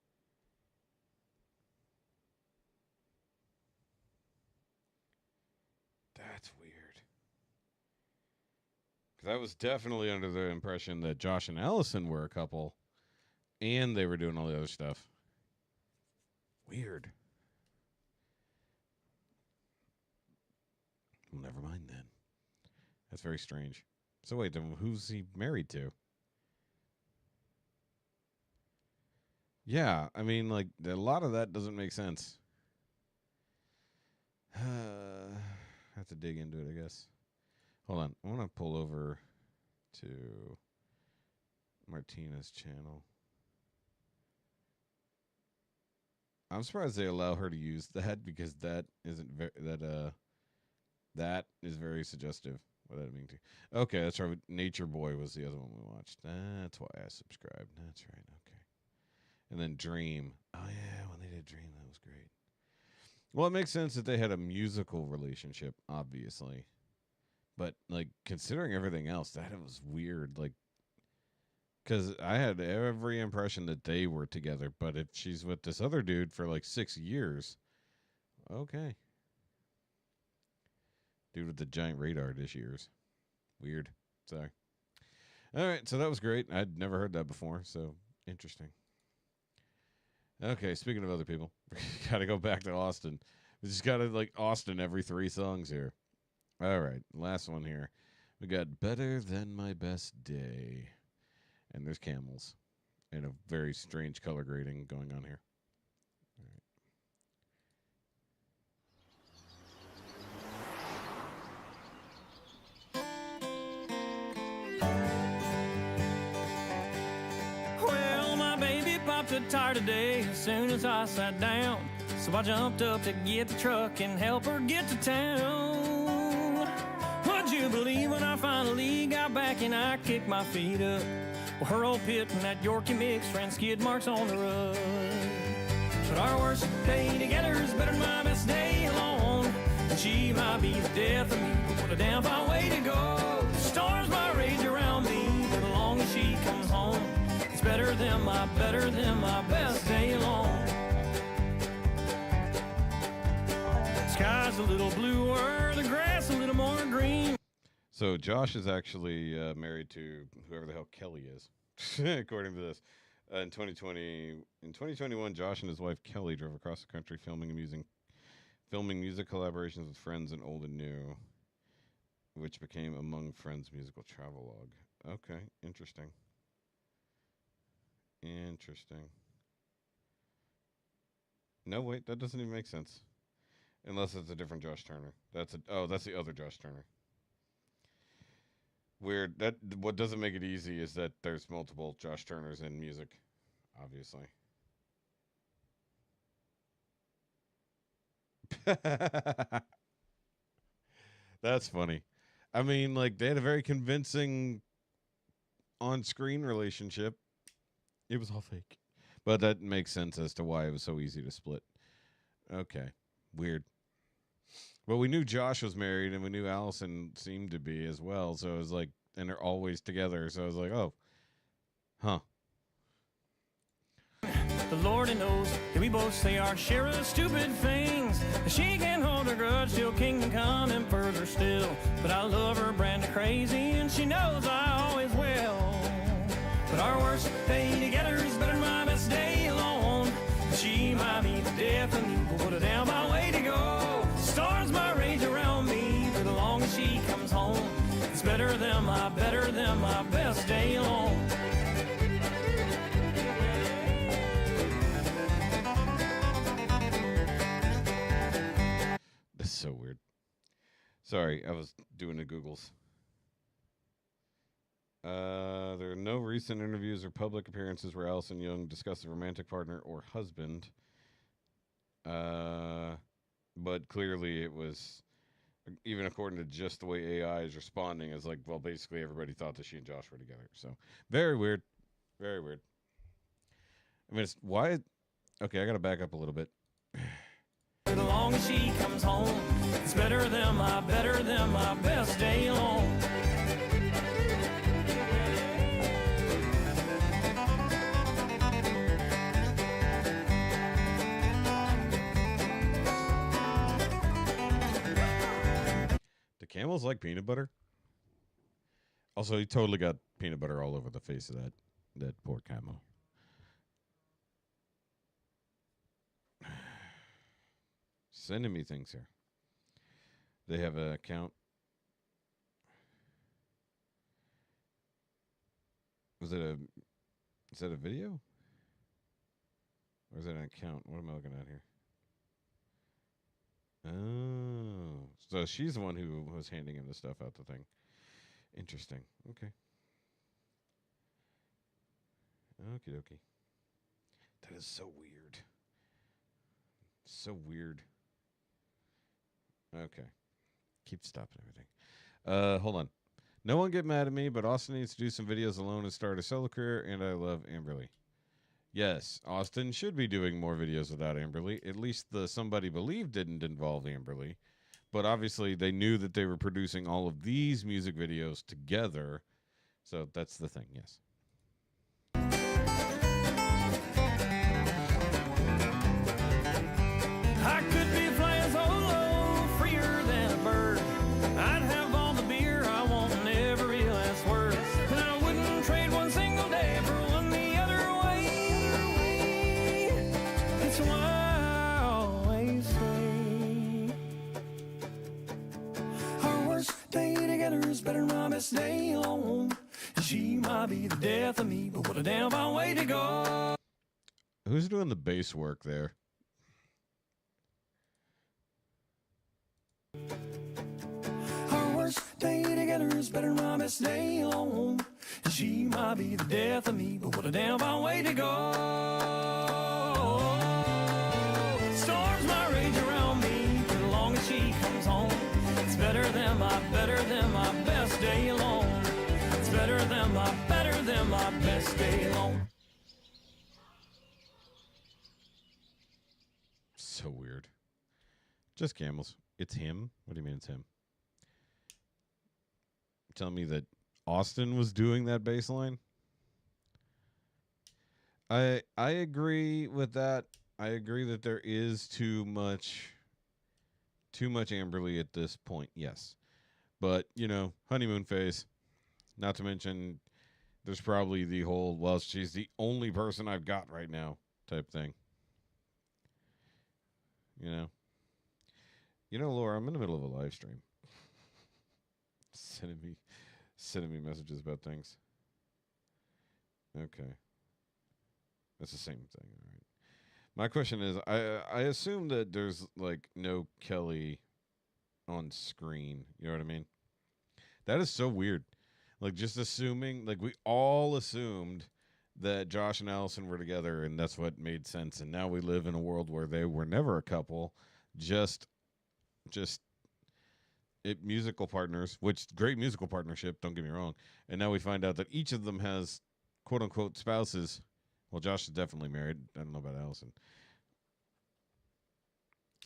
S1: That's weird. Because I was definitely under the impression that Josh and Allison were a couple, and they were doing all the other stuff. Weird. Well, never mind then. That's very strange. So wait, then who's he married to? Yeah, I mean, like, a lot of that doesn't make sense. Have to dig into it, I guess. Hold on. I want to pull over to Martina's channel. I'm surprised they allow her to use that because that isn't that is very suggestive. What did I mean to? Okay, that's right. Nature Boy was the other one we watched. That's why I subscribed. That's right. Okay. And then Dream. Oh yeah, when they did Dream, that was great. Well, it makes sense that they had a musical relationship, obviously. But, like, considering everything else, that was weird. Like, because I had every impression that they were together. But if she's with this other dude for, like, 6 years, okay. Dude with the giant radar dish ears. Weird. Sorry. All right, so that was great. I'd never heard that before, so interesting. Okay, speaking of other people, we got to go back to Austin. We just got to, like, Austin every 3 songs here. All right, last one here. We got Better Than My Best Day. And there's camels. And a very strange color grading going on here.
S2: Well, my baby popped a tire today as soon as I sat down. So I jumped up to get the truck and help her get to town. Would you believe when I finally got back and I kicked my feet up? Well, her old pit and that Yorkie mix ran skid marks on the rug. But our worst day together is better than my best day alone. And she might be the death of me, but what a damn fine way to go. The storms might rage around me, but as long as she comes home, it's better than my best day alone. Sky's a little bluer, the grass a little more green.
S1: So Josh is actually married to whoever the hell Kelly is, according to this. In 2021, Josh and his wife Kelly drove across the country filming music collaborations with friends in old and new, which became Among Friends musical travelogue. Okay, interesting. Interesting. No, wait, that doesn't even make sense. Unless it's a different Josh Turner. That's the other Josh Turner. Weird. That what doesn't make it easy is that there's multiple Josh Turners in music, obviously. That's funny. I mean, like, they had a very convincing on-screen relationship. It was all fake. But that makes sense as to why it was so easy to split. Okay. Weird. Well, we knew Josh was married, and we knew Allison seemed to be as well. So it was like, and they're always together. So I was like, oh, huh.
S2: The Lord knows that we both say our share of stupid things. She can't hold her grudge till kingdom come and further still. But I love her brand of crazy, and she knows I always will. But our worst day together is better than my best day alone. She might be the death of me, but what a damn my way to go. Stars might rage around me, but as long as she comes home, it's better than my best day alone.
S1: That's so weird. Sorry, I was doing the Googles. There are no recent interviews or public appearances where Allison Young discussed a romantic partner or husband. But clearly it was, even according to just the way AI is responding, is like, well, basically everybody thought that she and Josh were together. So, very weird. Very weird. I mean, it's why... Okay, I got to back up a little bit.
S2: As long as she comes home, it's better than my best day alone.
S1: Do camels like peanut butter? Also, he totally got peanut butter all over the face of that poor camo. Sending me things here. They have an account. Is that a video? Or is that an account? What am I looking at here? Oh. So she's the one who was handing him the stuff out the thing. Interesting. Okay. Okie dokie. That is so weird. So weird. Okay. Keep stopping everything. Hold on. No one get mad at me, but Austin needs to do some videos alone and start a solo career, and I love Amberly. Yes, Austin should be doing more videos without Amberly. At least the Somebody Believe didn't involve Amberly. But obviously they knew that they were producing all of these music videos together. So that's the thing, yes.
S2: I could be flying so low, freer than a bird. I'd have all the beer I want and every last word. And I wouldn't trade one single day for one the other way. It's why I always say our worst day together is better than my best day alone. And she might be the death of me, but what a damn fine way to go.
S1: Who's doing the bass work there?
S2: Our worst day together is better than my best day alone. And she might be the death of me, but what a damn fine way to go. Storms might rage around me, but as long as she comes home, it's better than my best day alone. It's better than my best day alone.
S1: So weird. Just camels. It's him? What do you mean it's him? Telling me that Austin was doing that bass line? I agree with that. I agree that there is too much Amberly at this point, yes. But, you know, honeymoon phase. Not to mention there's probably the whole, well, she's the only person I've got right now type thing. You know, Laura, I'm in the middle of a live stream. Sending me messages about things. Okay. That's the same thing, all right. My question is, I assume that there's like no Kelly on screen. You know what I mean? That is so weird. Like just assuming, like we all assumed that Josh and Allison were together and that's what made sense. And now we live in a world where they were never a couple, just musical partners, which great musical partnership, don't get me wrong. And now we find out that each of them has quote unquote spouses. Well, Josh is definitely married. I don't know about Allison.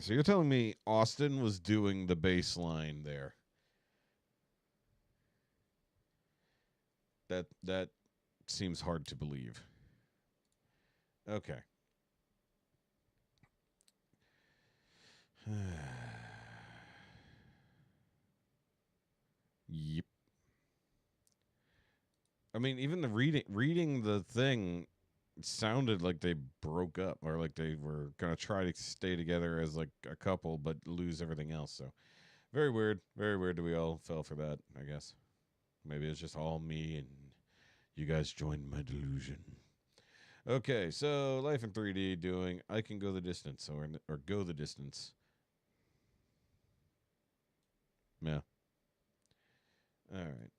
S1: So you're telling me Austin was doing the bass line there? That seems hard to believe. Okay. Yep. I mean, even the reading the thing sounded like they broke up or like they were gonna try to stay together as like a couple but lose everything else. So very weird that we all fell for that, I guess. Maybe it's just all me and you guys joined my delusion. Okay, so Life in 3D doing I Can Go the Distance or Go the Distance. Yeah. All right.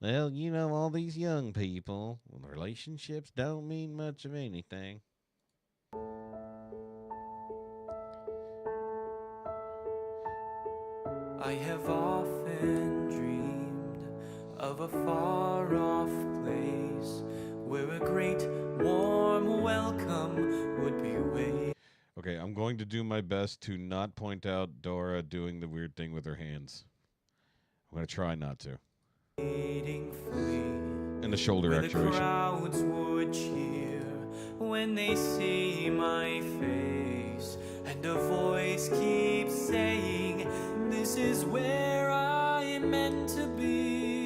S1: Well, you know, all these young people, relationships don't mean much of anything.
S2: I have often dreamed of a far-off place where a great warm welcome would be waiting.
S1: Okay, I'm going to do my best to not point out Dora doing the weird thing with her hands. I'm going to try not to. And the shoulder
S2: Where the
S1: actuation.
S2: crowds would cheer when they see my face, and a voice keeps saying, "This is where I'm meant to be."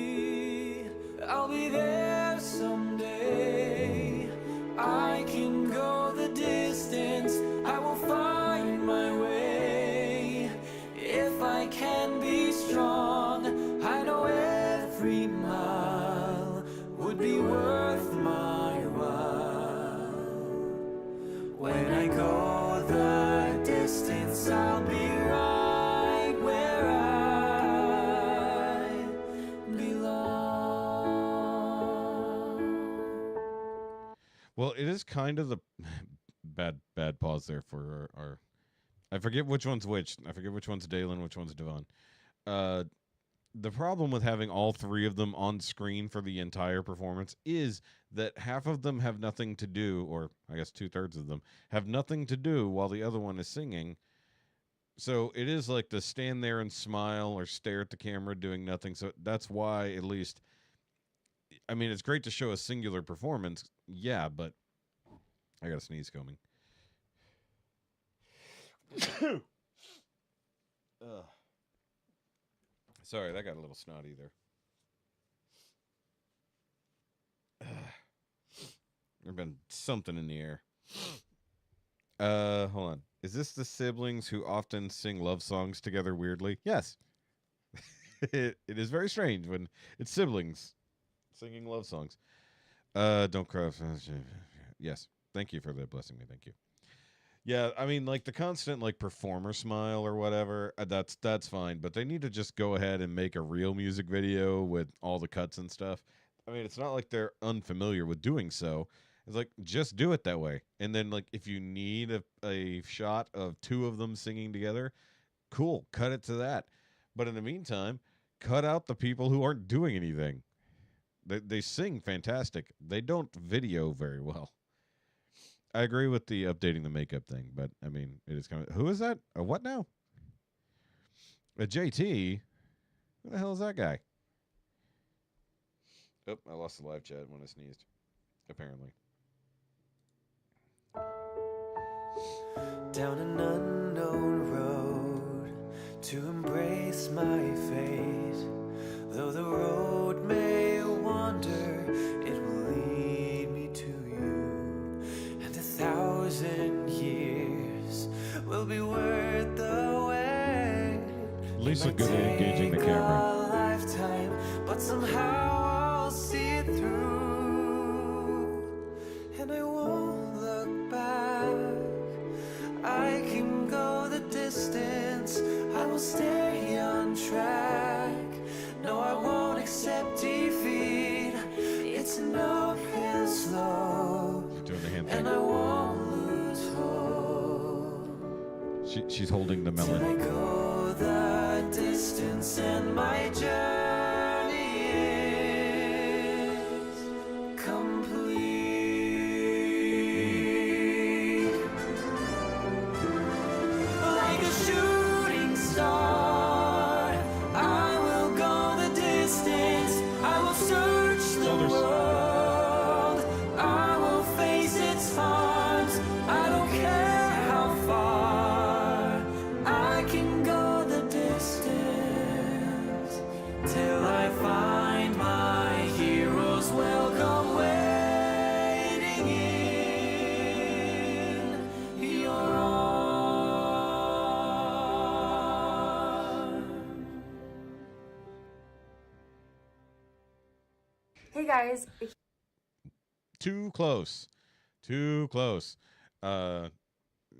S2: I'll be there someday. I can go the distance, I will find my way. If I can be strong, I know every mile would be worth my while. When I go the distance, I'll be right where I belong.
S1: Well, it is kind of the bad pause there for our I forget which one's which. I forget which one's Dalen, which one's Devon. The problem with having all three of them on screen for the entire performance is that half of them have nothing to do, or I guess 2/3 of them have nothing to do while the other one is singing. So it is like to stand there and smile or stare at the camera doing nothing. So that's why, at least, I mean, it's great to show a singular performance, yeah, but I got a sneeze coming. Ugh. Sorry, that got a little snotty there. There's been something in the air. Hold on. Is this the siblings who often sing love songs together weirdly? Yes. It is very strange when it's siblings singing love songs. Don't cry. Yes. Thank you for the blessing me. Thank you. Yeah, I mean, like the constant like performer smile or whatever, that's fine, but they need to just go ahead and make a real music video with all the cuts and stuff. I mean, it's not like they're unfamiliar with doing so. It's like, just do it that way. And then, like, if you need a shot of two of them singing together, cool, cut it to that. But in the meantime, cut out the people who aren't doing anything. They sing fantastic. They don't video very well. I agree with the updating the makeup thing, but, I mean, it is kind of... Who is that? A what now? A JT? Who the hell is that guy? Oh, I lost the live chat when I sneezed. Apparently.
S2: Down an unknown road to embrace my fate. Though the road may wander, it will lead me to you. And 1,000 years will be worth the wait.
S1: Lisa good at engaging the camera.
S2: A lifetime, but somehow I'll see it through. And I won't look back. I can go the distance, I will stay on track. No, I won't accept defeat. It's an uphill slope,
S1: Doing the hand thing.
S2: and I won't lose hope.
S1: She's holding the
S2: Till I
S1: melon.
S2: go the distance and my journey is complete. Like a shooting star, I will go the distance. I will search the
S1: Shoulders.
S2: world. I will face its harms. I don't care how far. I can go the distance till I find my hero's welcome waiting in your arms.
S6: Hey guys,
S1: Too close. Too close. No,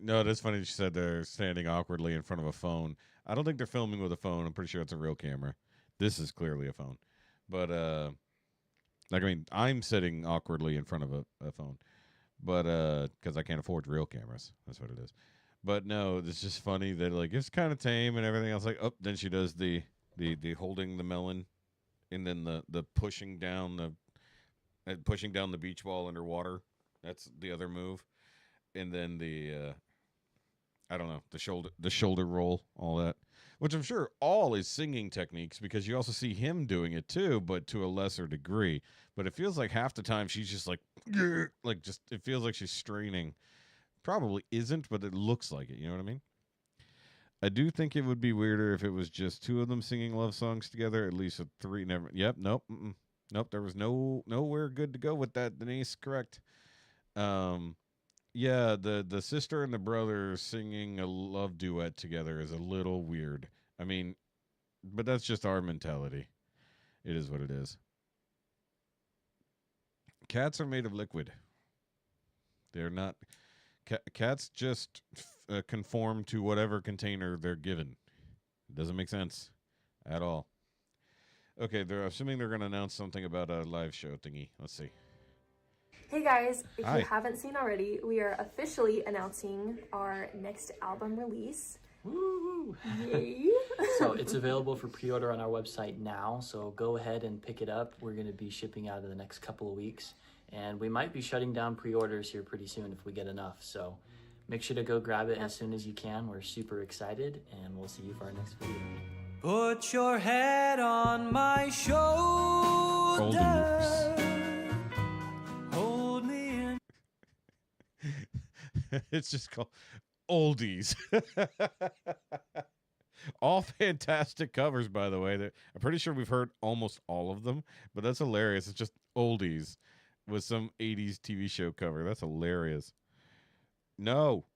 S1: that's funny. She said they're standing awkwardly in front of a phone. I don't think they're filming with a phone. I'm pretty sure it's a real camera. This is clearly a phone. But, like, I mean, I'm sitting awkwardly in front of a phone. But, because I can't afford real cameras. That's what it is. But no, it's just funny that, like, it's kind of tame and everything else. Like, oh, then she does the holding the melon and then the pushing down the beach ball underwater. That's the other move. And then the I don't know, the shoulder roll, all that. Which I'm sure all is singing techniques because you also see him doing it too, but to a lesser degree. But it feels like half the time she's just like just it feels like she's straining. Probably isn't, but it looks like it, you know what I mean? I do think it would be weirder if it was just two of them singing love songs together, at least a three. Never. Yep. Nope. Nope, there was nowhere good to go with that, Denise. Correct. Yeah, the sister and the brother singing a love duet together is a little weird. I mean, but that's just our mentality. It is what it is. Cats are made of liquid. They're not. Cats just conform to whatever container they're given. It doesn't make sense at all. Okay, they're assuming they're going to announce something about a live show thingy. Let's see.
S7: Hey guys, if
S1: Hi.
S7: you haven't seen already, we are officially announcing our next album release.
S8: Woo!
S7: Yay!
S8: So it's available for pre-order on our website now, so go ahead and pick it up. We're going to be shipping out in the next couple of weeks, and we might be shutting down pre-orders here pretty soon if we get enough. So make sure to go grab it as soon as you can. We're super excited, and we'll see you for our next video.
S2: Put your head on my shoulder. Hold me in.
S1: It's just called Oldies. All fantastic covers, by the way. I'm pretty sure we've heard almost all of them, but that's hilarious. It's just Oldies with some 80s TV show cover. That's hilarious. No.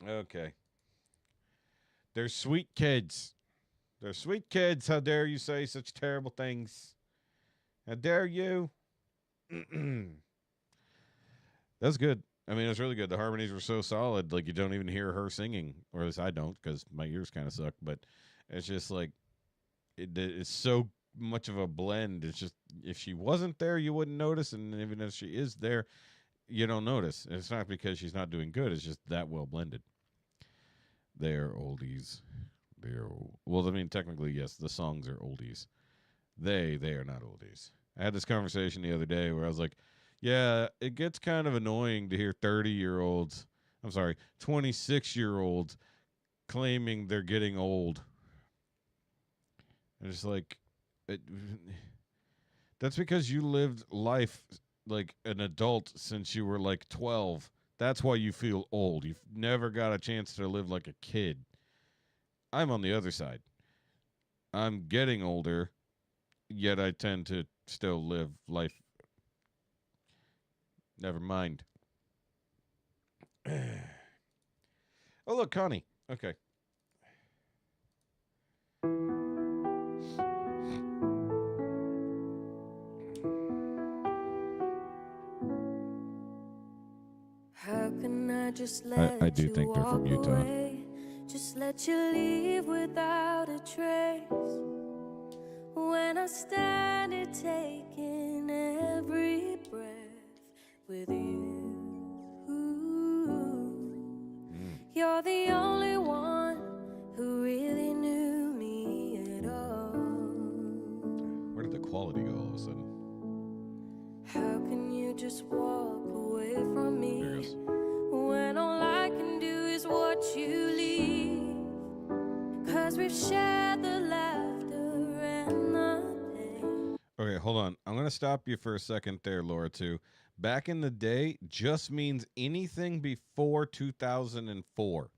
S1: Okay. They're sweet kids. They're sweet kids. How dare you say such terrible things? How dare you? That's good. I mean, it's really good. The harmonies were so solid, like you don't even hear her singing, or at least I don't, because my ears kind of suck. But it's just like it's so much of a blend. It's just if she wasn't there, you wouldn't notice, and even if she is there, you don't notice. And it's not because she's not doing good. It's just that well blended. They're oldies. Well, I mean, technically, yes, the songs are oldies. They are not oldies. I had this conversation the other day where I was like, yeah, it gets kind of annoying to hear 26-year-olds claiming they're getting old. And it's like, that's because you lived life like an adult since you were like 12. That's why you feel old. You've never got a chance to live like a kid. I'm on the other side. I'm getting older, yet I tend to still live life. Never mind. Oh, look, Connie. Okay.
S6: How can I just let
S1: I do
S6: you
S1: think they're from
S6: walk
S1: Utah.
S6: away? Just let you leave without a trace. When I stand here taking every breath with you, you're the only one who really knew me at all.
S1: Where did the quality go all of a sudden?
S6: How can you just walk away from me
S1: There it goes.
S6: when all I can do is watch you leave? 'Cause we've shared the laughter and the pain.
S1: Okay, hold on. I'm going to stop you for a second there, Laura, too. Back in the day just means anything before 2004.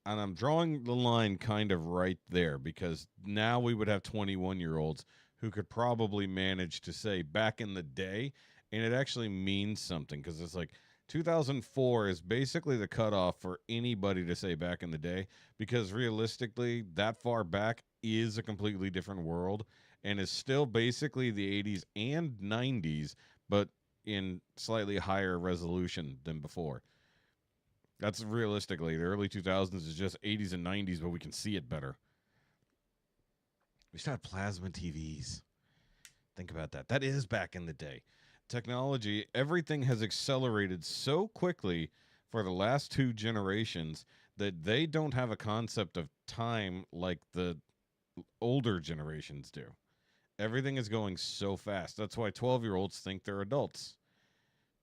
S1: And I'm drawing the line kind of right there because now we would have 21-year-olds who could probably manage to say back in the day, and it actually means something because it's like 2004 is basically the cutoff for anybody to say back in the day because realistically, that far back is a completely different world and is still basically the 80s and 90s, but in slightly higher resolution than before. That's realistically, the early 2000s is just 80s and 90s, but we can see it better. We still have plasma TVs. Think about that. That is back in the day. Technology, everything has accelerated so quickly for the last two generations that they don't have a concept of time like the older generations do. Everything is going so fast. That's why 12-year-olds think they're adults.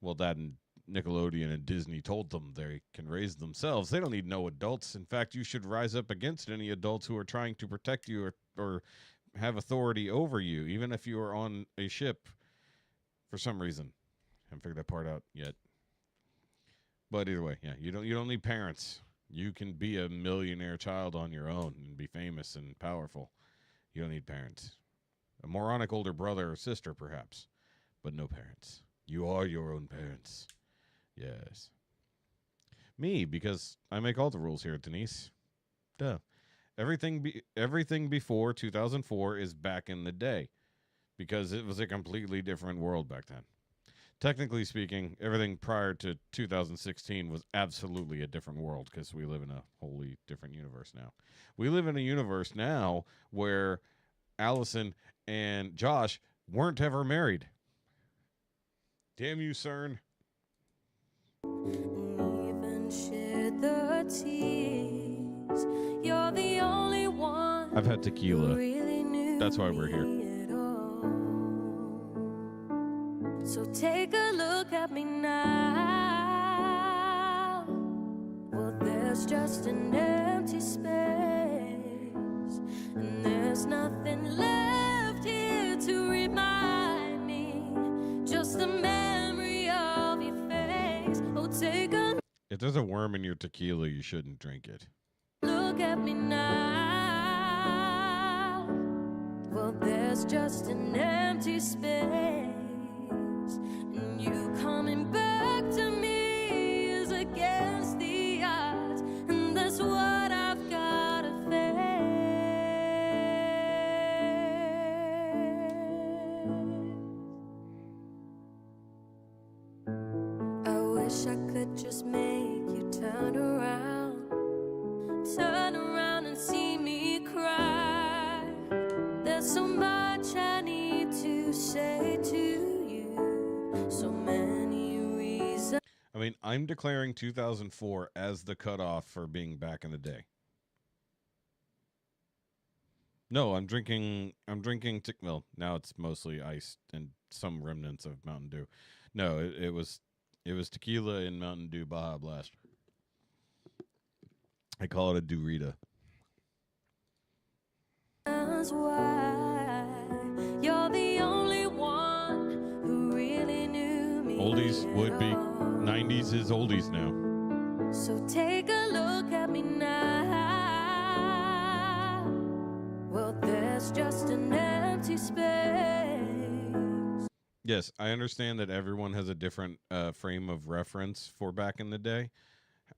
S1: Well, that and Nickelodeon and Disney told them they can raise themselves. They don't need no adults. In fact, you should rise up against any adults who are trying to protect you or have authority over you, even if you are on a ship for some reason. Haven't figured that part out yet. But either way, yeah, you don't need parents. You can be a millionaire child on your own and be famous and powerful. You don't need parents. A moronic older brother or sister, perhaps, but no parents. You are your own parents. Yes. Me, because I make all the rules here, Denise. Duh. Everything before 2004 is back in the day, because it was a completely different world back then. Technically speaking, everything prior to 2016 was absolutely a different world, because we live in a wholly different universe now. We live in a universe now where Allison and Josh weren't ever married. Damn you, CERN.
S6: Even shed the tears. You're the only one.
S1: I've had tequila.
S6: who really knew
S1: That's why we're here.
S6: me at all. So take a look at me now. Well, there's just an empty space, and there's nothing left here to remind me. Just the memory of your face. Oh, take a
S1: If there's a worm in your tequila, you shouldn't drink it.
S6: look at me now. Well, there's just an empty space, and you coming back to me is against the odds, and that's what I've gotta face. I wish I could just make you turn around and see me cry. There's so much I need to say to you, so many reasons.
S1: I mean, I'm declaring 2004 as the cutoff for being back in the day. No, I'm drinking. Well, now it's mostly ice and some remnants of Mountain Dew. No, it was tequila and Mountain Dew Baja Blast. I call it a Dorita.
S6: That's why you're the only one who really knew me.
S1: Oldies
S6: at
S1: would be.
S6: all.
S1: 90s is oldies now.
S6: So take a look at me now. Well, there's just an empty space.
S1: Yes, I understand that everyone has a different frame of reference for back in the day.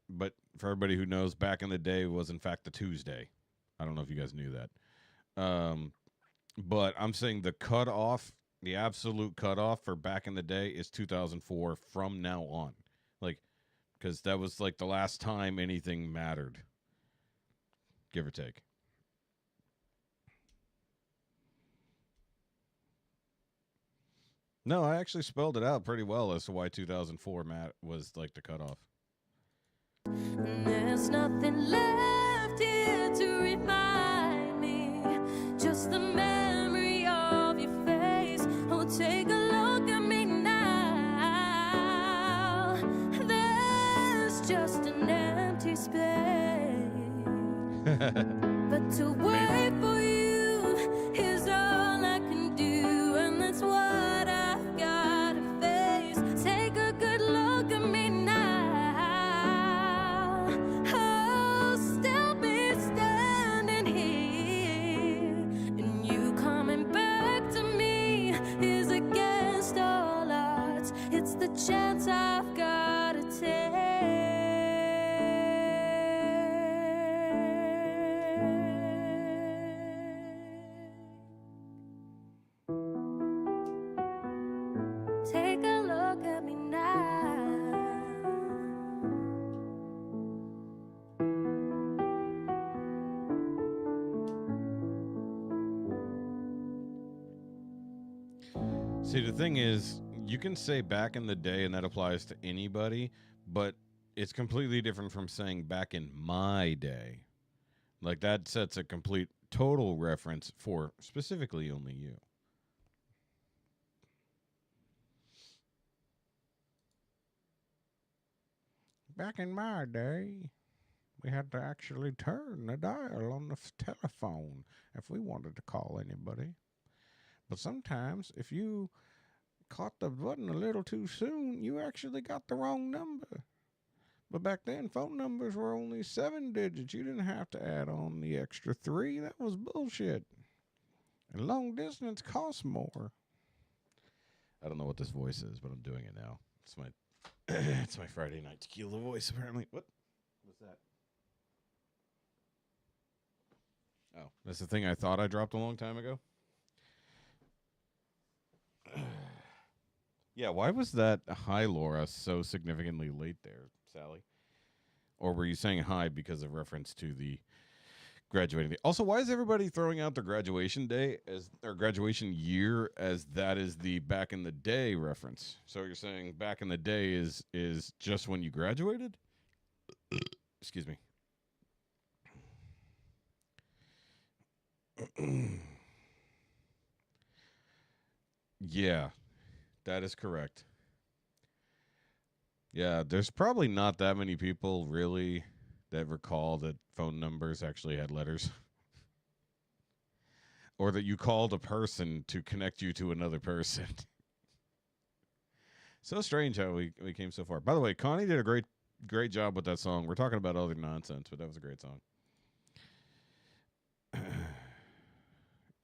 S1: But for everybody who knows, back in the day was in fact the Tuesday. I don't know if you guys knew that. But I'm saying the cutoff, the absolute cutoff for back in the day is 2004 from now on. Like, because that was like the last time anything mattered. Give or take. No, I actually spelled it out pretty well as to why 2004 was like the cutoff.
S6: There's nothing left here to remind me, just the memory of your face. Oh, take a look at me now. There's just an empty space, but to wait for you is all I can do, and that's what I've gotta face. Take a good look at me now. I'll still be standing here, and you coming back to me is against all odds. It's the chance I've gotta take. Take a look at me now.
S1: See, the thing is, you can say back in the day, and that applies to anybody, but it's completely different from saying back in my day. Like, that sets a complete total reference for specifically only you. Back in my day, we had to actually turn the dial on the telephone if we wanted to call anybody. But sometimes, if you caught the button a little too soon, you actually got the wrong number. But back then, phone numbers were only 7 digits. You didn't have to add on the extra 3. That was bullshit. And long distance costs more. I don't know what this voice is, but I'm doing it now. It's my it's my Friday night tequila voice, apparently. What was that? Oh, that's the thing I thought I dropped a long time ago. Yeah, why was that hi, Laura, so significantly late there, Sally? Or were you saying hi because of reference to the graduating day? Also, why is everybody throwing out their graduation day as or graduation year as that is the back in the day reference? So you're saying back in the day is just when you graduated? Excuse me. Yeah, that is correct. Yeah, there's probably not that many people really that recall that phone numbers actually had letters. Or that you called a person to connect you to another person. So strange how we came so far. By the way, Connie did a great job with that song. We're talking about other nonsense, but that was a great song.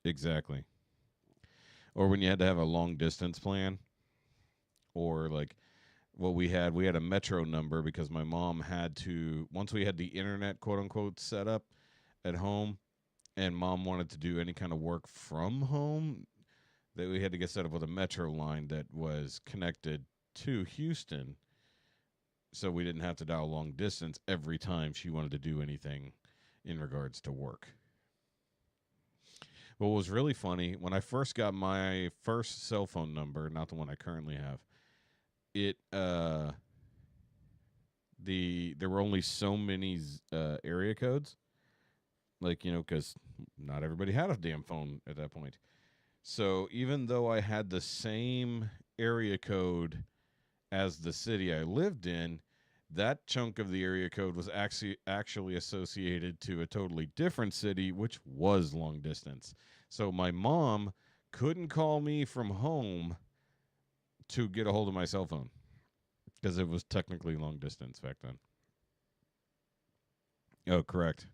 S1: Exactly. Or when you had to have a long distance plan. Or like what we had a Metro number because my mom had to, once we had the internet quote unquote set up at home and mom wanted to do any kind of work from home, that we had to get set up with a Metro line that was connected to Houston so we didn't have to dial long distance every time she wanted to do anything in regards to work. What was really funny, when I first got my first cell phone number, not the one I currently have, there were only so many area codes, like, you know, because not everybody had a damn phone at that point. So even though I had the same area code as the city I lived in, that chunk of the area code was actually associated to a totally different city, which was long distance. So my mom couldn't call me from home to get a hold of my cell phone because it was technically long distance back then. Oh, correct.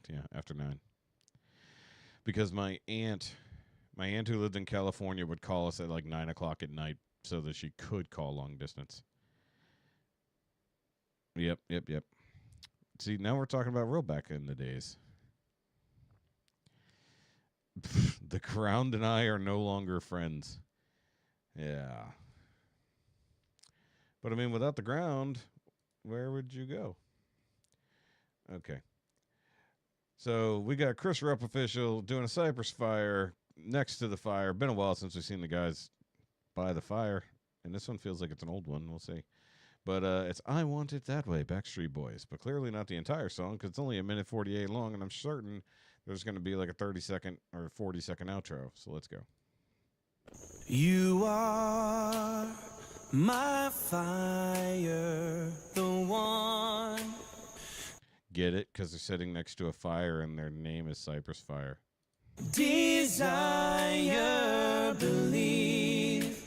S1: Yeah, after 9. Because my aunt who lived in California would call us at like 9 o'clock at night so that she could call long distance. Yep. See, now we're talking about real back in the days. The ground and I are no longer friends. Yeah. But I mean, without the ground, where would you go? Okay. So we got Chris Rupp official doing a Cypress fire next to the fire. Been a while since we've seen the guys by the fire. And this one feels like it's an old one. We'll see. But it's I Want It That Way, Backstreet Boys. But clearly not the entire song because it's only 1:48 long. And I'm certain there's going to be like a 30-second or 40-second outro. So let's go.
S2: You are my fire, the one.
S1: Get it? Because they're sitting next to a fire and their name is Cypress Fire.
S2: Desire, believe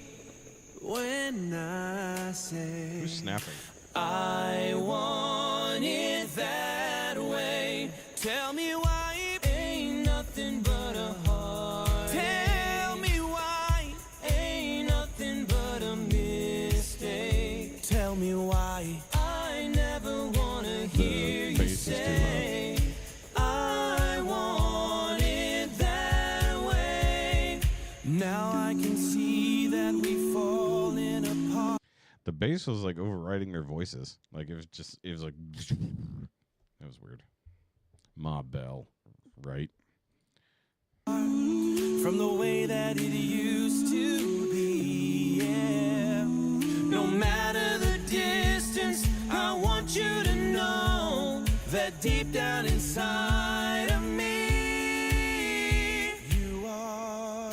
S2: when I say
S1: Who's snapping?
S2: I want it that way. Tell me why it ain't nothing but a heart. Tell me why ain't nothing but a mistake. Tell me why I never wanna hear you say I want it that way. Now I can see that we falling apart.
S1: The bass was like overriding their voices. Like it was like that was weird. Ma Bell, right?
S2: From the way that it used to be, yeah. No matter the distance, I want you to know that deep down inside of me, you are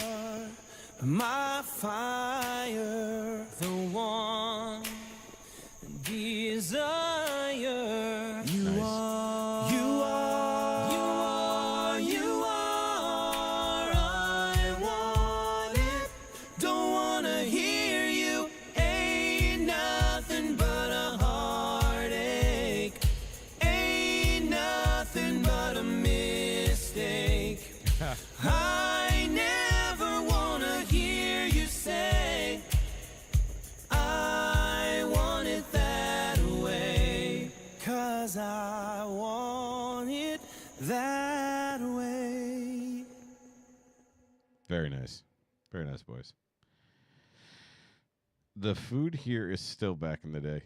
S2: my fire, the one desire. You
S1: Nice.
S2: are, you are, you are, you are. I want it, don't wanna hear you. Ain't nothing but a heartache.
S5: I never wanna hear you say I want it that way, 'cause I want it that way.
S1: Very nice. Very nice, boys. The food here is still back in the day.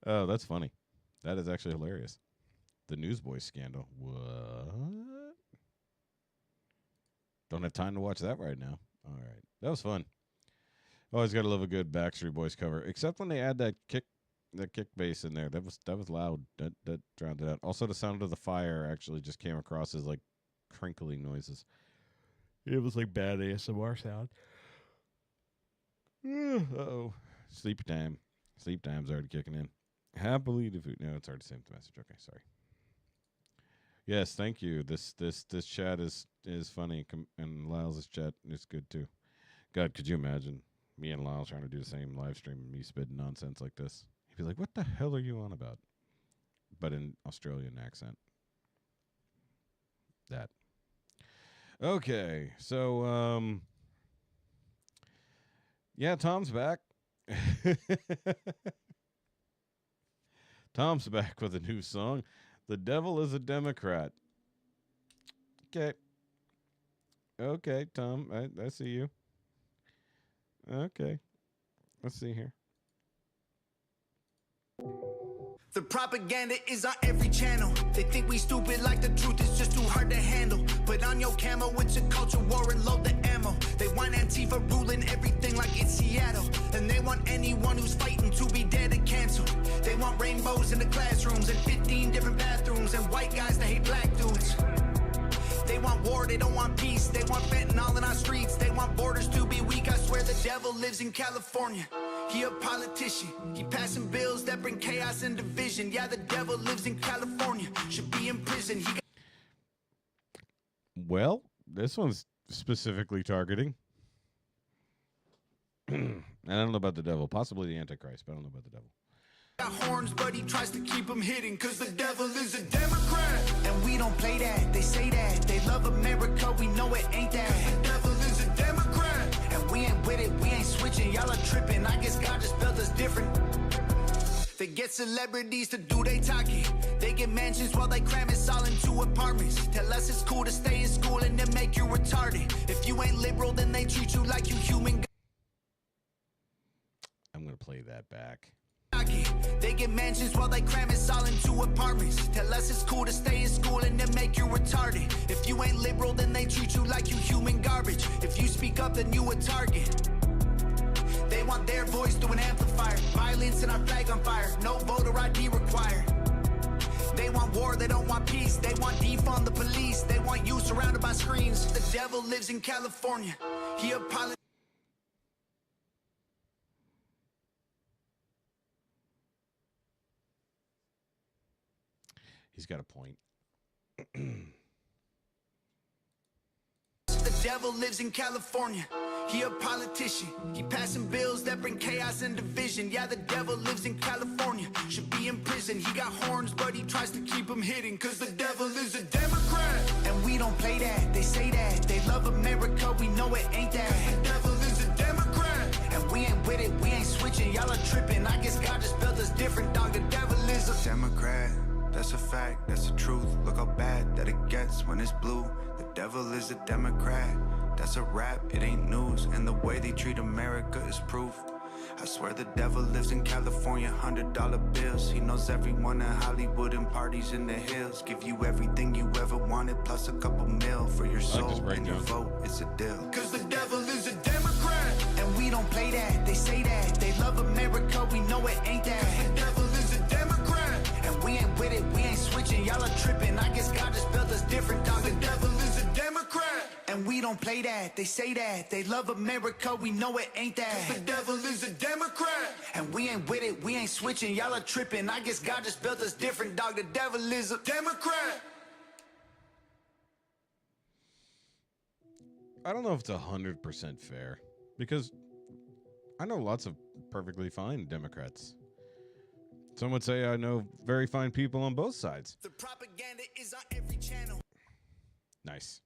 S1: Oh, that's funny. That is actually hilarious. The Newsboys scandal. What? Don't have time to watch that right now. All right. That was fun. Always got to love a good Backstreet Boys cover, except when they add that kick bass in there. That was loud. That drowned it out. Also, the sound of the fire actually just came across as like crinkling noises. It was like bad ASMR sound. Uh-oh. Sleep time. Sleep time's already kicking in. Happily the food. No, it's already sent the message. Okay, sorry. Yes, thank you. This chat is funny, and Lyle's chat is good too. God, could you imagine me and Lyle trying to do the same live stream and me spitting nonsense like this? He'd be like, "What the hell are you on about?" But in Australian accent. That. Okay, so yeah, Tom's back. Tom's back with a new song. The Devil is a Democrat. Okay, Tom, I see you. Okay, let's see here.
S5: The propaganda is on every channel. They think we stupid like the truth is just too hard to handle. Put on your camo, it's a culture war and load the ammo. They want Antifa ruling everything like it's Seattle. And they want anyone who's fighting to be dead and canceled. They want rainbows in the classrooms and 15 different bathrooms and white guys that hate black dudes. They want war, they don't want peace. They want fentanyl in our streets. They want borders to be weak. I swear the devil lives in California. He a politician. He passing bills that bring chaos and division. Yeah, the devil lives in California. Should be in prison.
S1: Well, this one's specifically targeting. I don't know about the devil. Possibly the Antichrist, but I don't know about the devil.
S5: Got horns, but he tries to keep them hidden, 'cause the devil is a Democrat. And we don't play that, they say that. They love America, we know it ain't that. 'Cause the devil is a Democrat. And we ain't with it, we ain't switching. Y'all are tripping, I guess God just built us different. They get celebrities to do they talking. They get mansions while they cram us all into apartments. Tell us it's cool to stay in school and then make you retarded. If you ain't liberal, then they treat you like you human.
S1: I'm going to play that back.
S5: They get mansions while they cram us all into apartments. Tell us it's cool to stay in school and then make you retarded. If you ain't liberal, then they treat you like you human garbage. If you speak up, then you a target. They want their voice through an amplifier. Violence and our flag on fire. No voter ID required. They want war, they don't want peace. They want defund the police. They want you surrounded by screens. The devil lives in California. He a pilot.
S1: He's got a point.
S5: The devil lives in California. He a politician. He passing bills that bring chaos and division. Yeah, the devil lives in California. Should be in prison. He got horns, but he tries to keep them hidden. 'Cause the devil is a Democrat. And we don't play that. They say that. They love America. We know it ain't that. 'Cause the devil is a Democrat. And we ain't with it. We ain't switching. Y'all are tripping. I guess God just built us different. Dog, the devil is a Democrat. That's a fact, that's the truth. Look how bad that it gets when it's blue. The devil is a Democrat. That's a rap, it ain't news. And the way they treat America is proof. I swear the devil lives in California, $100 bills. He knows everyone in Hollywood and parties in the hills. Give you everything you ever wanted, plus a couple mil for your soul and your vote. It's a deal. 'Cause the devil is a Democrat. And we don't play that, they say that. They love America, we know it ain't that. 'Cause the devil is a Democrat. And we ain't with it, we ain't switching. Y'all are tripping, I guess God just built us different. Dog, the devil is a Democrat. And we don't play that, they say that. They love America, we know it ain't that. 'Cause the devil is a Democrat. And we ain't with it, we ain't switching. Y'all are tripping, I guess God just built us different. Dog, the devil is a Democrat.
S1: I don't know if it's 100% fair, because I know lots of perfectly fine Democrats. Some would say I know very fine people on both sides.
S5: The propaganda is on every channel.
S1: Nice.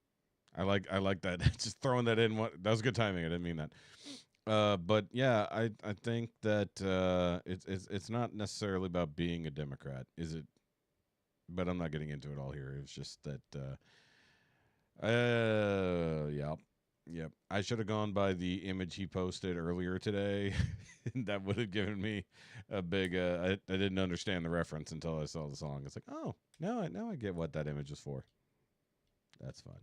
S1: I like that. Just throwing that in. That was good timing. I didn't mean that. But yeah, I think that it's not necessarily about being a Democrat, is it? But I'm not getting into it all here. It's just that yeah. Yep. I should have gone by the image he posted earlier today. That would have given me a big I didn't understand the reference until I saw the song. It's like, "Oh, now I get what that image is for." That's fun.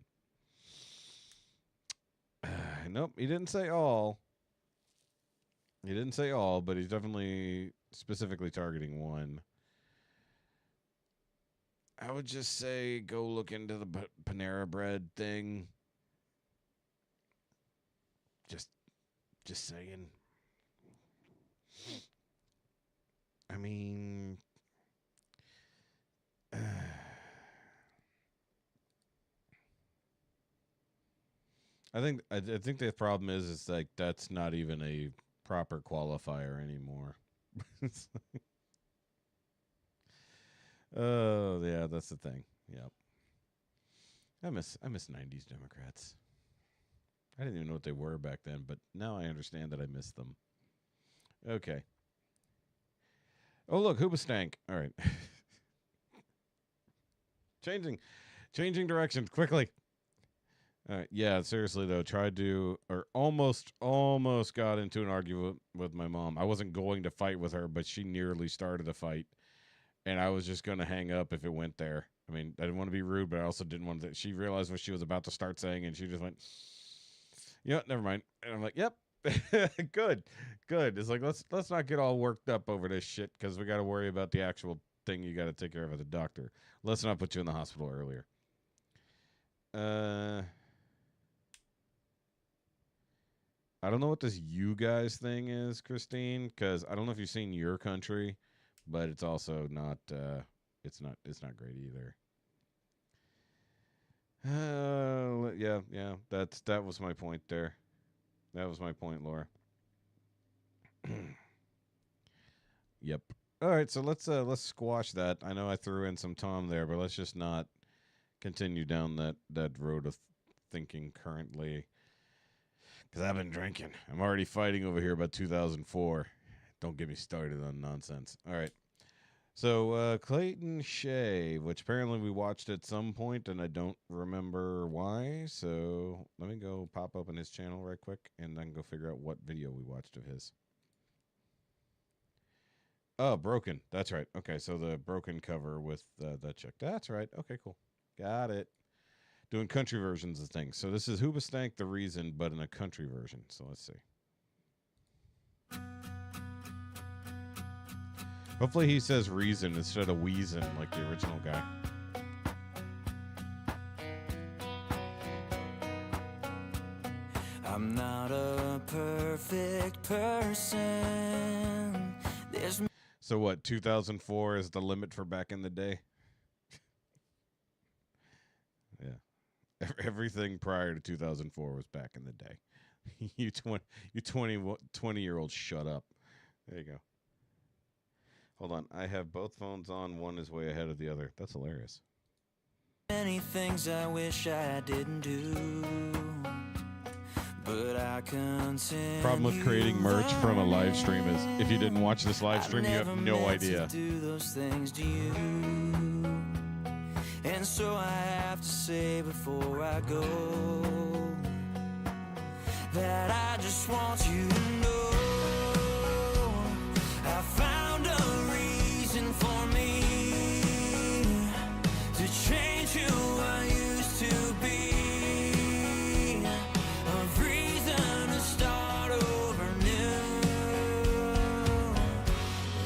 S1: Nope, he didn't say all. He didn't say all, but he's definitely specifically targeting one. I would just say go look into the Panera Bread thing. Just saying. I mean, I think the problem is like that's not even a proper qualifier anymore. Oh yeah, that's the thing. Yep. I miss 90s Democrats. I didn't even know what they were back then, but now I understand that I miss them. Okay. Oh look, Hoobastank. All right. Changing directions quickly. All right. Yeah, seriously though, tried to or almost got into an argument with my mom. I wasn't going to fight with her, but she nearly started a fight, and I was just going to hang up if it went there. I mean, I didn't want to be rude, but I also didn't want to. She realized what she was about to start saying, and she just went, "Yeah, never mind." And I'm like, "Yep, good." It's like let's not get all worked up over this shit because we got to worry about the actual thing you got to take care of at the doctor. Let's not put you in the hospital earlier. I don't know what this "you guys" thing is, Christine, because I don't know if you've seen Your Country, but it's also not. It's not great either. Yeah. That was my point there. That was my point, Laura. Yep. All right, so let's squash that. I know I threw in some Tom there, but let's just not continue down that road of thinking currently. Because I've been drinking. I'm already fighting over here about 2004. Don't get me started on nonsense. All right. So Clayton Shea, which apparently we watched at some point, and I don't remember why. So let me go pop open his channel right quick, and then go figure out what video we watched of his. Oh, Broken. That's right. Okay, so the Broken cover with that chick. That's right. Okay, cool. Got it. Doing country versions of things. So this is Hoobastank the Reason, but in a country version. So let's see. Hopefully he says reason instead of wheezin' like the original guy.
S5: I'm not a perfect person. There's
S1: So what, 2004 is the limit for back in the day? Yeah. Everything prior to 2004 was back in the day. You 20-year-old, shut up. There you go. Hold on. I have both phones on. One is way ahead of the other. That's hilarious.
S5: many things I wish I didn't do, but I continue.
S1: Problem with creating merch from a live stream is if you didn't watch this live stream, you have no idea.
S5: Do those things to you, and so I have to say before I go that I just want you to know I found a reason for me to change who I used to be, a reason to start over new,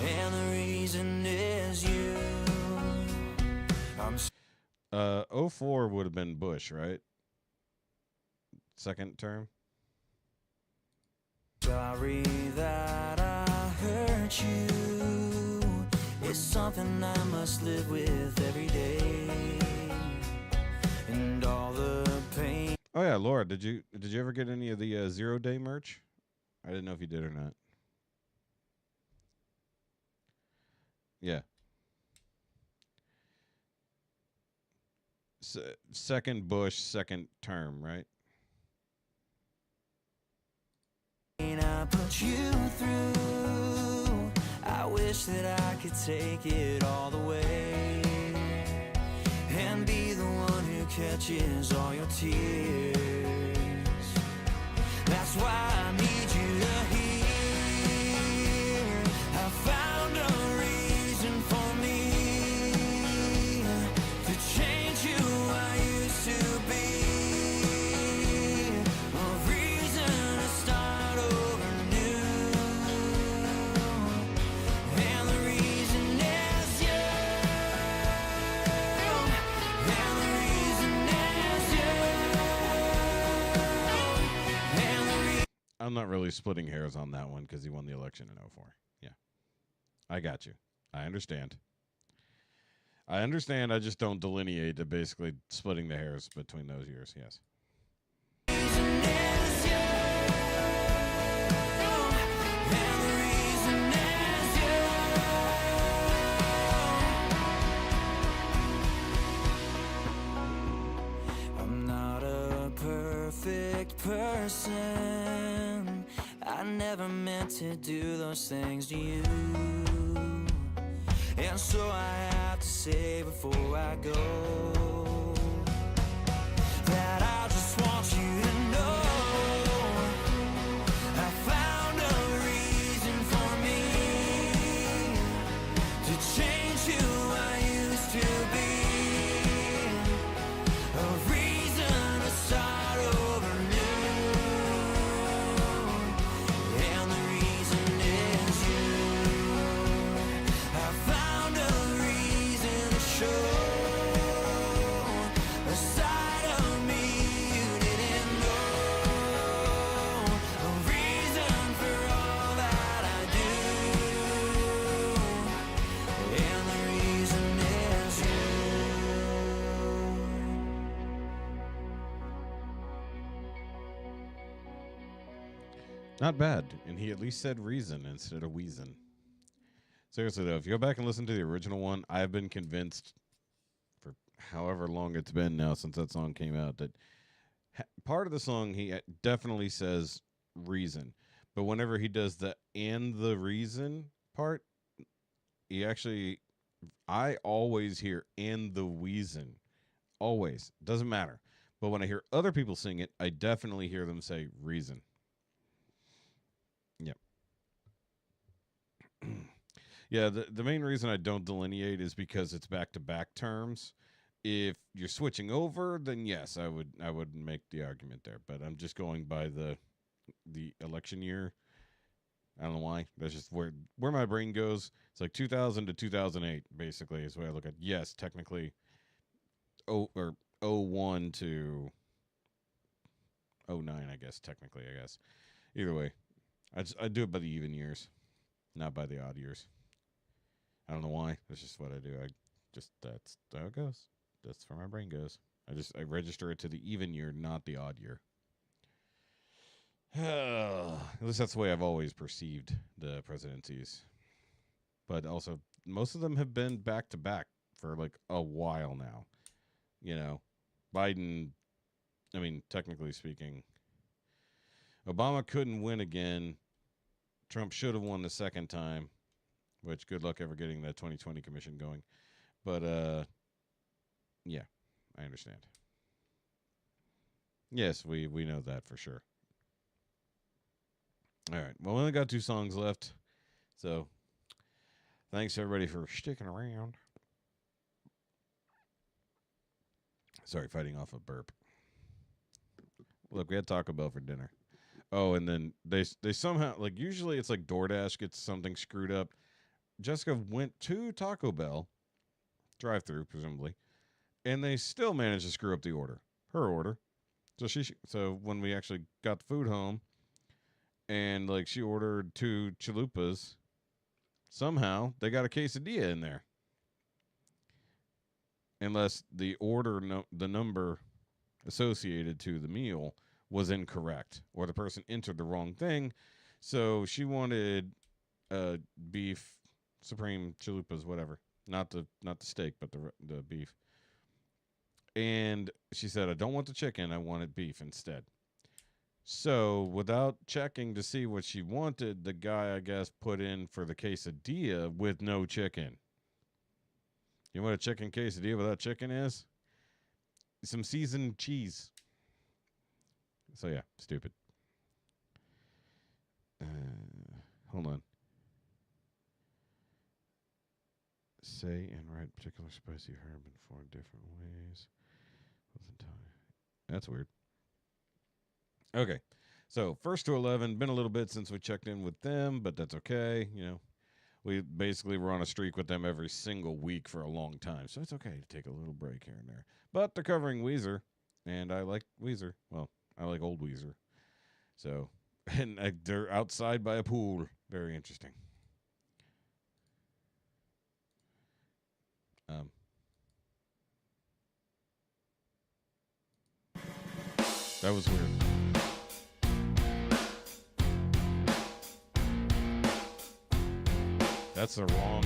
S5: and the reason is you. I'm
S1: 04 would have been Bush, right? Second term.
S5: sorry that I hurt you. It's something I must live with every day, and all the pain.
S1: Oh yeah, Laura, did you ever get any of the 0 Day merch? I didn't know if you did or not. Yeah. second Bush, second term, right?
S5: I put you through. I wish that I could take it all the way and be the one who catches all your tears. That's why I need you to hear. I found a reason for me to change who I used to be. A reason to start over new. And the reason is you. And the reason is you. And the reason.
S1: I'm not really splitting hairs on that one because he won the election in 04. Yeah. I got you. I understand. I just don't delineate to basically splitting the hairs between those years. Yes.
S5: I'm not a perfect person. I never meant to do those things to you. And so I have to say before I go that I just want you to know I found a reason for me to change who I used to be. A reason to start over new. And the reason is you. I found a reason to show a side of me you didn't know. A reason for all that I do. And the reason is you.
S1: Not bad. And he at least said reason instead of wheezin'. Seriously, though, if you go back and listen to the original one, I've been convinced for however long it's been now since that song came out that part of the song he definitely says reason. But whenever he does the and the reason part, he actually, I always hear and the wheezin'. Always. Doesn't matter. But when I hear other people sing it, I definitely hear them say reason. Yep. Yeah, the main reason I don't delineate is because it's back-to-back terms. If you're switching over, then yes, I would make the argument there. But I'm just going by the election year. I don't know why. That's just where my brain goes. It's like 2000 to 2008, basically, is the way I look at. Yes, technically, 01 to 09, I guess. Technically, I guess. Either way, I do it by the even years, not by the odd years. I don't know why. That's just what I do. That's how it goes. That's where my brain goes. I register it to the even year, not the odd year. At least that's the way I've always perceived the presidencies. But also, most of them have been back to back for like a while now. You know, Biden, I mean, technically speaking, Obama couldn't win again. Trump should have won the second time, which good luck ever getting that 2020 commission going. But, yeah, I understand. Yes, we know that for sure. All right. Well, we only got 2 songs left. So, thanks everybody for sticking around. Sorry, fighting off a burp. Look, we had Taco Bell for dinner. Oh, and then they somehow, like, usually it's like DoorDash gets something screwed up. Jessica went to Taco Bell, drive-through presumably, and they still managed to screw up the order, her order. So when we actually got the food home, and like she ordered 2 chalupas, somehow they got a quesadilla in there, unless the the number associated to the meal was incorrect, or the person entered the wrong thing. So she wanted beef supreme chalupas, whatever, not the steak, but the beef. And she said, I don't want the chicken. I wanted beef instead. So without checking to see what she wanted, the guy, I guess, put in for the quesadilla with no chicken. You know what a chicken quesadilla without chicken is? Some seasoned cheese. So yeah, stupid. Hold on. Say and write particular spicy herb in 4 different ways. That's weird. Okay. So 1st to 11, been a little bit since we checked in with them, but that's okay. You know, we basically were on a streak with them every single week for a long time. So it's okay to take a little break here and there. But they're covering Weezer, and I like Weezer. Well, I like old Weezer. So, and they're outside by a pool. Very interesting. That was weird. That's the wrong.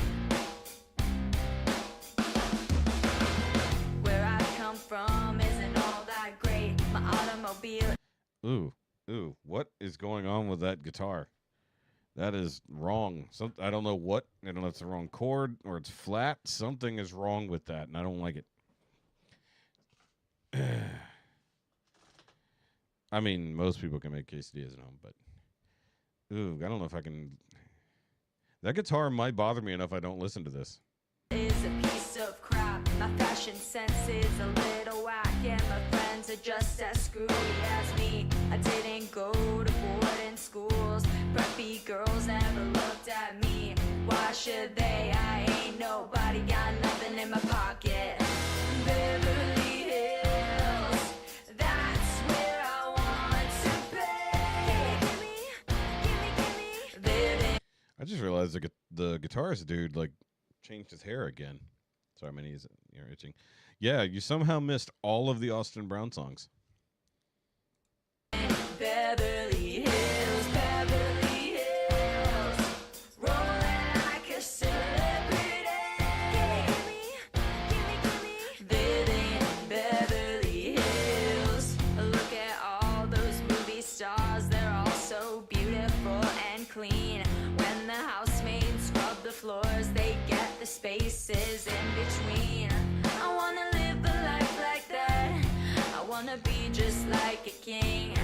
S6: Where I come from isn't all that great. My automobile.
S1: Ooh, what is going on with that guitar? That is wrong. I don't know what. I don't know if it's the wrong chord or it's flat. Something is wrong with that, and I don't like it. I mean, most people can make quesadillas at home, but ooh, I don't know if I can. That guitar might bother me enough I don't listen to this.
S6: Is a piece of crap. My fashion sense is a little whack, and my friends are just as screwy as me. I didn't go to boarding schools. Preppy girls never looked at me. Why should they? I ain't nobody, got nothing in my pocket. Beverly Hills, that's where I want to be. Gimme, living.
S1: I just realized the guitarist dude like changed his hair again. Sorry, my knees are itching. Yeah, you somehow missed all of the Austin Brown songs.
S6: Beverly Hills, Beverly Hills, rolling like a celebrity. Gimme, living in Beverly Hills. Look at all those movie stars, they're all so beautiful and clean. When the housemaids scrub the floors, they get the spaces in between. I wanna live a life like that. I wanna be just like a king.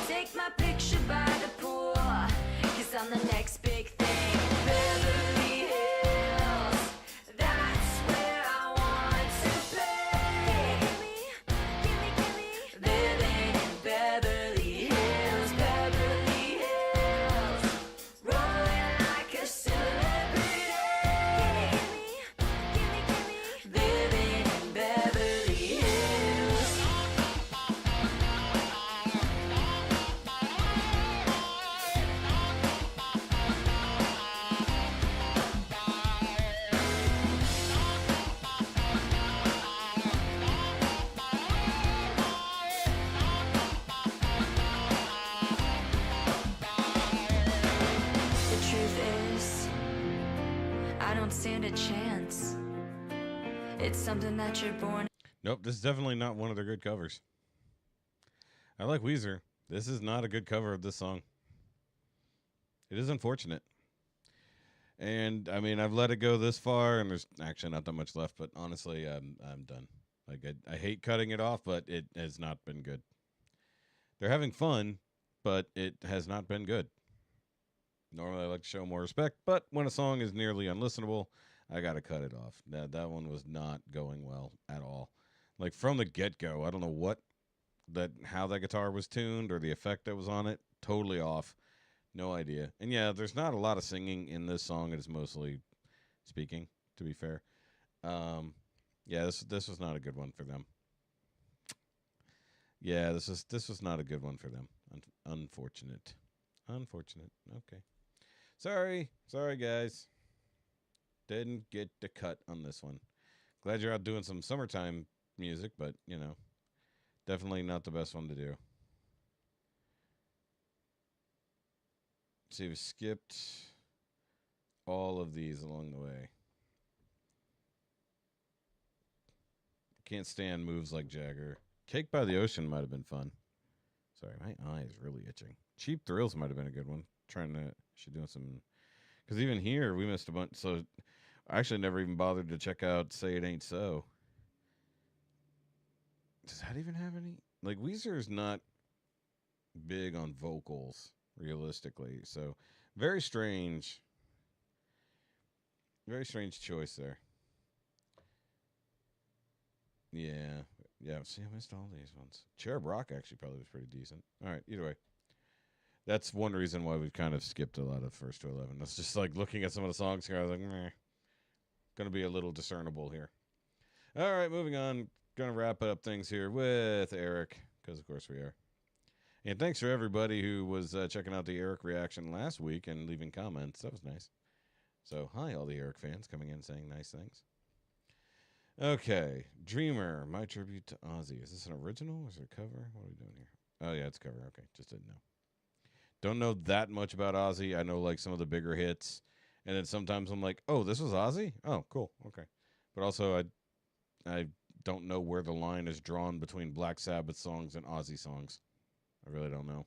S6: Take my picture by the pool, 'cause I'm the next big thing. Beverly Hills, that's where I want to be. Gimme, living in Beverly Hills, Beverly Hills, rolling like a celebrity. Gimme, living in Beverly Hills. The truth is, I don't stand a chance. It's something that you're born.
S1: Nope, this is definitely not one of their good covers. I like Weezer. This is not a good cover of this song. It is unfortunate. And I mean, I've let it go this far, and there's actually not that much left. But honestly, I'm done. Like I hate cutting it off, but it has not been good. They're having fun, but it has not been good. Normally, I like to show more respect, but when a song is nearly unlistenable, I gotta cut it off. That one was not going well at all. Like from the get go, I don't know how that guitar was tuned or the effect that was on it. Totally off. No idea. And yeah, there's not a lot of singing in this song. It is mostly speaking, to be fair. Yeah, this was not a good one for them. Yeah, this was not a good one for them. Unfortunate. Okay. Sorry, guys. Didn't get the cut on this one. Glad you're out doing some summertime music, but definitely not the best one to do. See, we skipped all of these along the way. Can't stand moves like Jagger. Cake by the Ocean might have been fun. Sorry, my eye is really itching. Cheap Thrills might have been a good one. She's doing some, because even here we missed a bunch. So I actually never even bothered to check out Say It Ain't So. Does that even have any? Like, Weezer is not big on vocals, realistically. So very strange choice there. Yeah. See, I missed all these ones. Cherub Rock actually probably was pretty decent. All right, either way. That's one reason why we've kind of skipped a lot of First to 11. That's just like looking at some of the songs here. I was like, meh. Going to be a little discernible here. All right, moving on. Going to wrap up things here with Eric, because of course we are. And thanks for everybody who was checking out the Eric reaction last week and leaving comments. That was nice. So, hi, all the Eric fans coming in saying nice things. Okay, Dreamer, my tribute to Ozzy. Is this an original or is it a cover? What are we doing here? Oh, yeah, it's a cover. Okay, just didn't know. Don't know that much about Ozzy. I know, like, some of the bigger hits. And then sometimes I'm like, oh, this was Ozzy? Oh, cool. Okay. But also, I don't know where the line is drawn between Black Sabbath songs and Ozzy songs. I really don't know.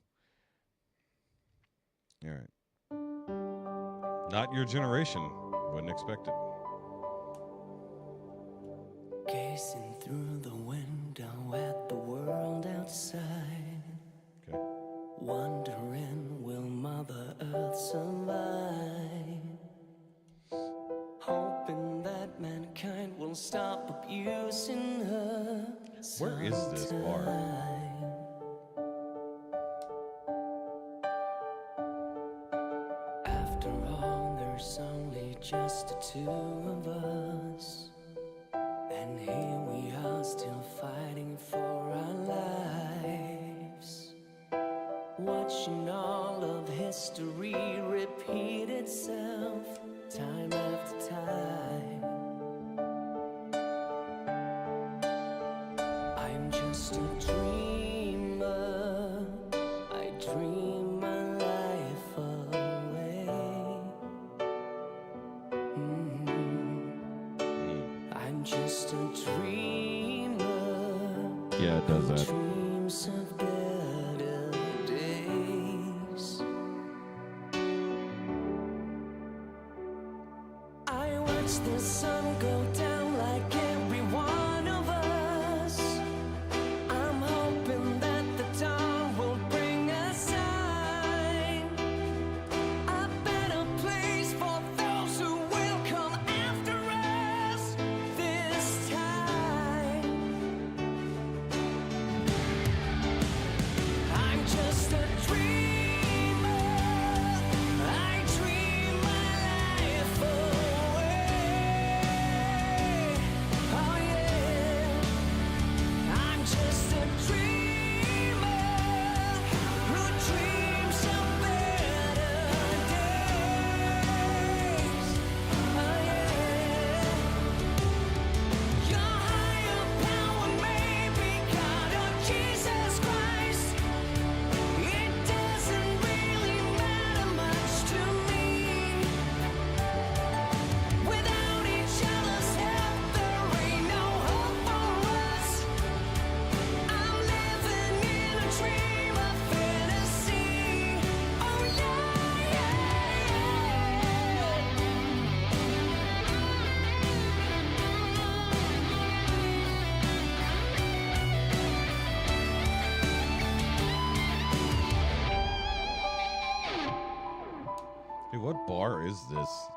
S1: All right. Not your generation. Wouldn't expect it.
S5: Gazing through the window at the world outside.
S1: Okay.
S5: Wondering, will Mother Earth survive? Hoping that mankind will stop abusing her.
S1: Where is this bar?
S5: sometime. After all, there's only just the two of us. And here we are still fighting for our lives. Watching all of history repeat itself time after time. I'm just a dreamer. I dream my life away. I'm just a dreamer.
S1: Yeah, it does that.
S5: Dreams of better days. I watch the sun go down like every one of us. I'm hoping that the dawn will bring a sign. A better place for those who will come after us this time. I'm just a dreamer. I dream my life away. Oh yeah. I'm just a dreamer who dreams of better days. Oh yeah. Your higher power may be God or Jesus Christ. It doesn't really matter much to me. Without each other's help, there ain't no hope for us. I'm living in a dream of fantasy. Oh yeah,
S1: Hey, what bar is this?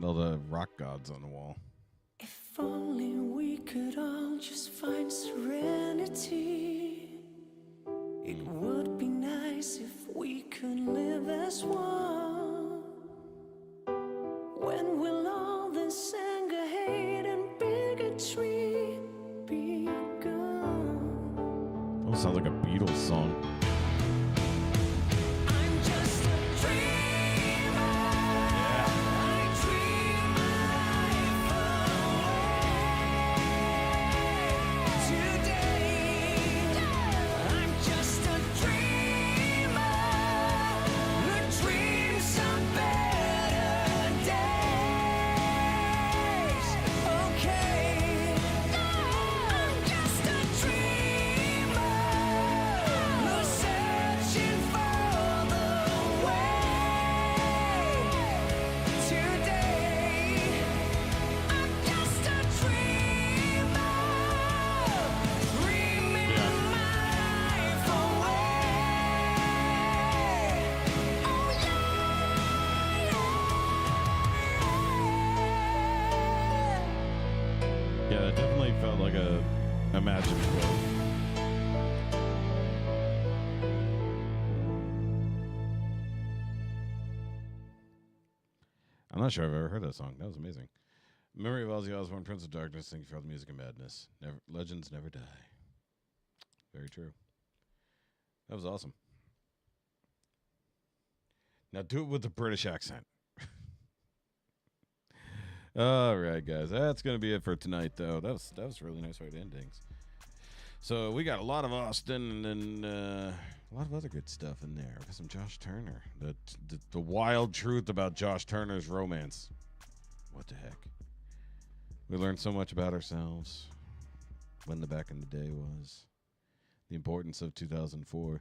S1: All the rock gods on the wall.
S5: If only we could all just find serenity. It would be nice if we could live as one. When will all this anger, hate, and bigotry be gone?
S1: Oh, sounds like a Beatles song.
S5: I'm just a dreamer. I dream my life away. Today, I'm just a dreamer who dreams of better days. Okay,
S1: Yeah, it definitely felt like a Imagine quote. I'm not sure I've ever heard that song. That was amazing. Memory of Ozzy Osbourne, Prince of Darkness. Thank you for all the music and madness. Legends never die. Very true. That was awesome. Now do it with the British accent. All right, guys. That's going to be it for tonight, though. That was a really nice way to end things. So we got a lot of Austin and a lot of other good stuff in there. We got some Josh Turner. The wild truth about Josh Turner's romance. What the heck? We learned so much about ourselves. When the back in the day was. The importance of 2004.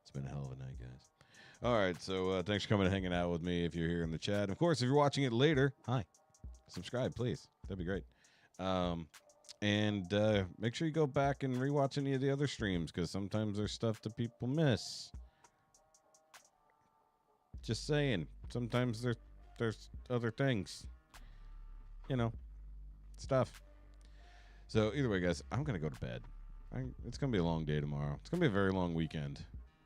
S1: It's been a hell of a night, guys. All right, so thanks for coming and hanging out with me if you're here in the chat. And of course, if you're watching it later, hi. Subscribe, please. That'd be great. And make sure you go back and rewatch any of the other streams, because sometimes there's stuff that people miss. Just saying. Sometimes there's other things. You know, stuff. So either way, guys, I'm going to go to bed. It's going to be a long day tomorrow. It's going to be a very long weekend.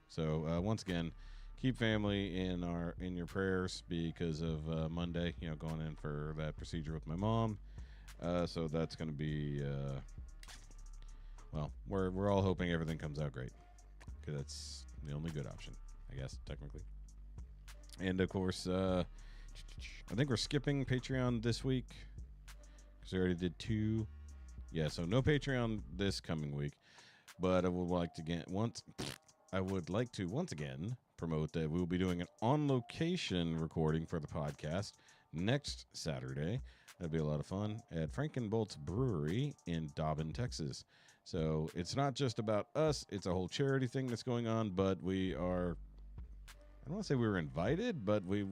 S1: So once again, keep family in your prayers because of Monday, going in for that procedure with my mom. So that's going to be, well, we're all hoping everything comes out great, because that's the only good option, I guess, technically. And of course, I think we're skipping Patreon this week because we already did 2. Yeah, so no Patreon this coming week, but I would like to once again promote that we will be doing an on-location recording for the podcast next Saturday. That'd be a lot of fun at Frankenbolt's Brewery in Dobbin, Texas. So it's not just about us. It's a whole charity thing that's going on, but we are, I don't want to say we were invited, but we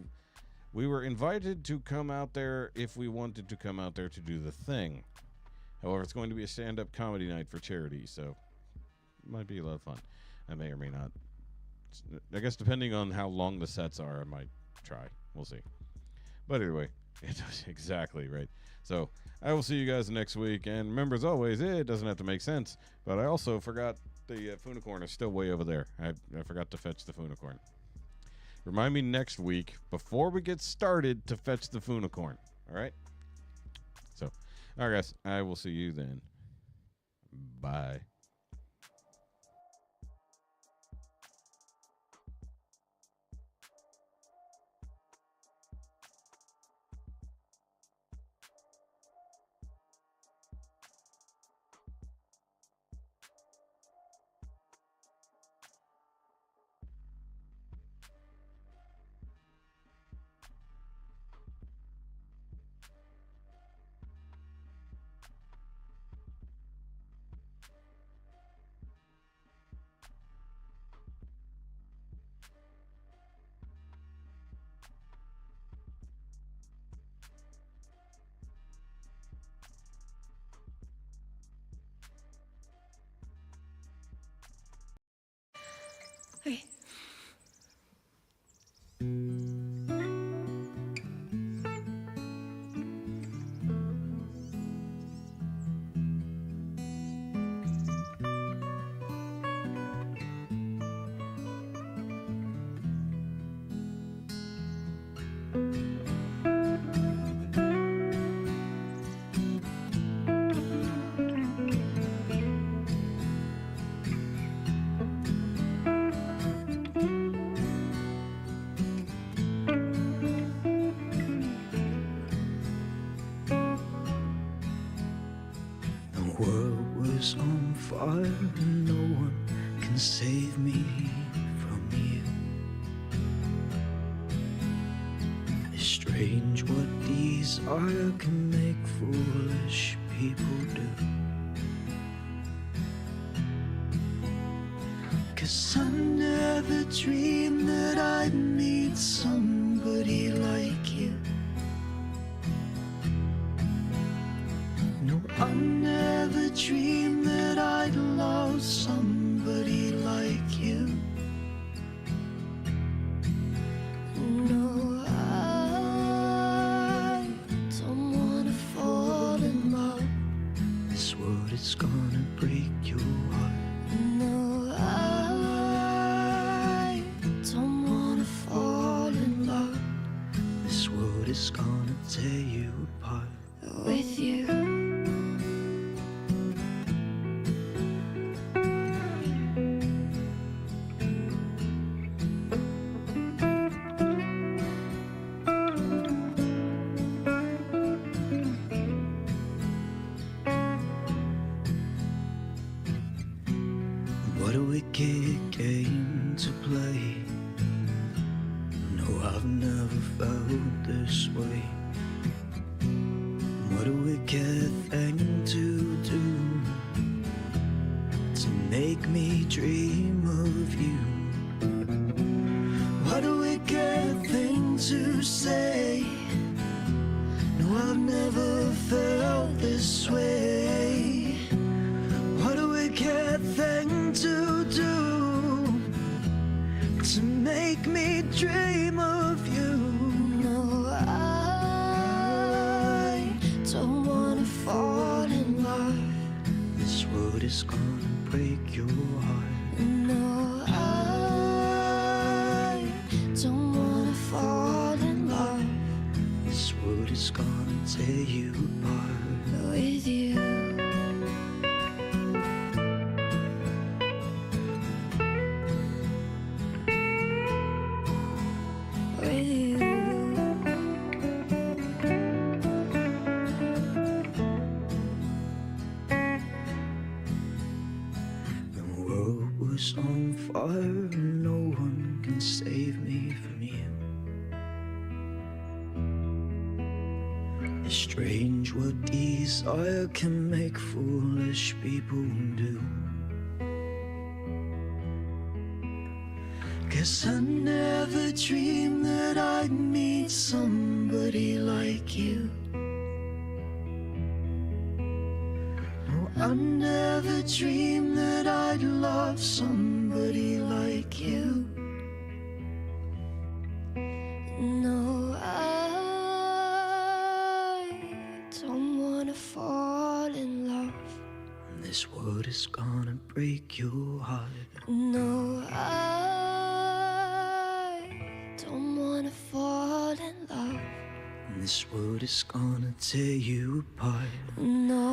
S1: were invited to come out there if we wanted to come out there to do the thing. However, it's going to be a stand-up comedy night for charity, so it might be a lot of fun. I may or may not. I guess depending on how long the sets are, I might try. We'll see. But anyway, it's exactly right. So I will see you guys next week. And remember, as always, it doesn't have to make sense. But I also forgot the Funicorn is still way over there. I forgot to fetch the Funicorn. Remind me next week, before we get started, to fetch the Funicorn. All right? So, all right, guys. I will see you then. Bye.
S6: Okay.
S5: The world was on fire and no one can save me from you. It's strange what desire can make foolish people do. 'Cause I never dreamed that I'd meet somebody like you. No, I never dreamed that I'd love somebody like you.
S6: No, I don't wanna fall in
S5: it's gonna break your heart.
S6: No, I don't wanna fall in love
S5: This world is gonna tear you apart.
S6: with you.
S5: What a wicked game to play. No, I've never felt this way. What a wicked thing to do, to make me dream of you. What a wicked thing to say. No, I've never felt this way. What a wicked thing to do, to make me dream of you.
S6: No, I don't wanna fall in love.
S5: This world is gonna break your heart.
S6: No, I don't wanna fall in love
S5: This world is gonna tear you apart.
S6: with you. With you.
S5: The world was on fire, no one can save me from you. It's strange what desire can make foolish people do. Guess I never dreamed that I'd meet somebody like you. No, I never dreamed that I'd love somebody like you.
S6: No, I don't wanna fall in love.
S5: This world is gonna break your heart.
S6: No, I don't wanna fall in love.
S5: This world is gonna tear you apart.
S6: No,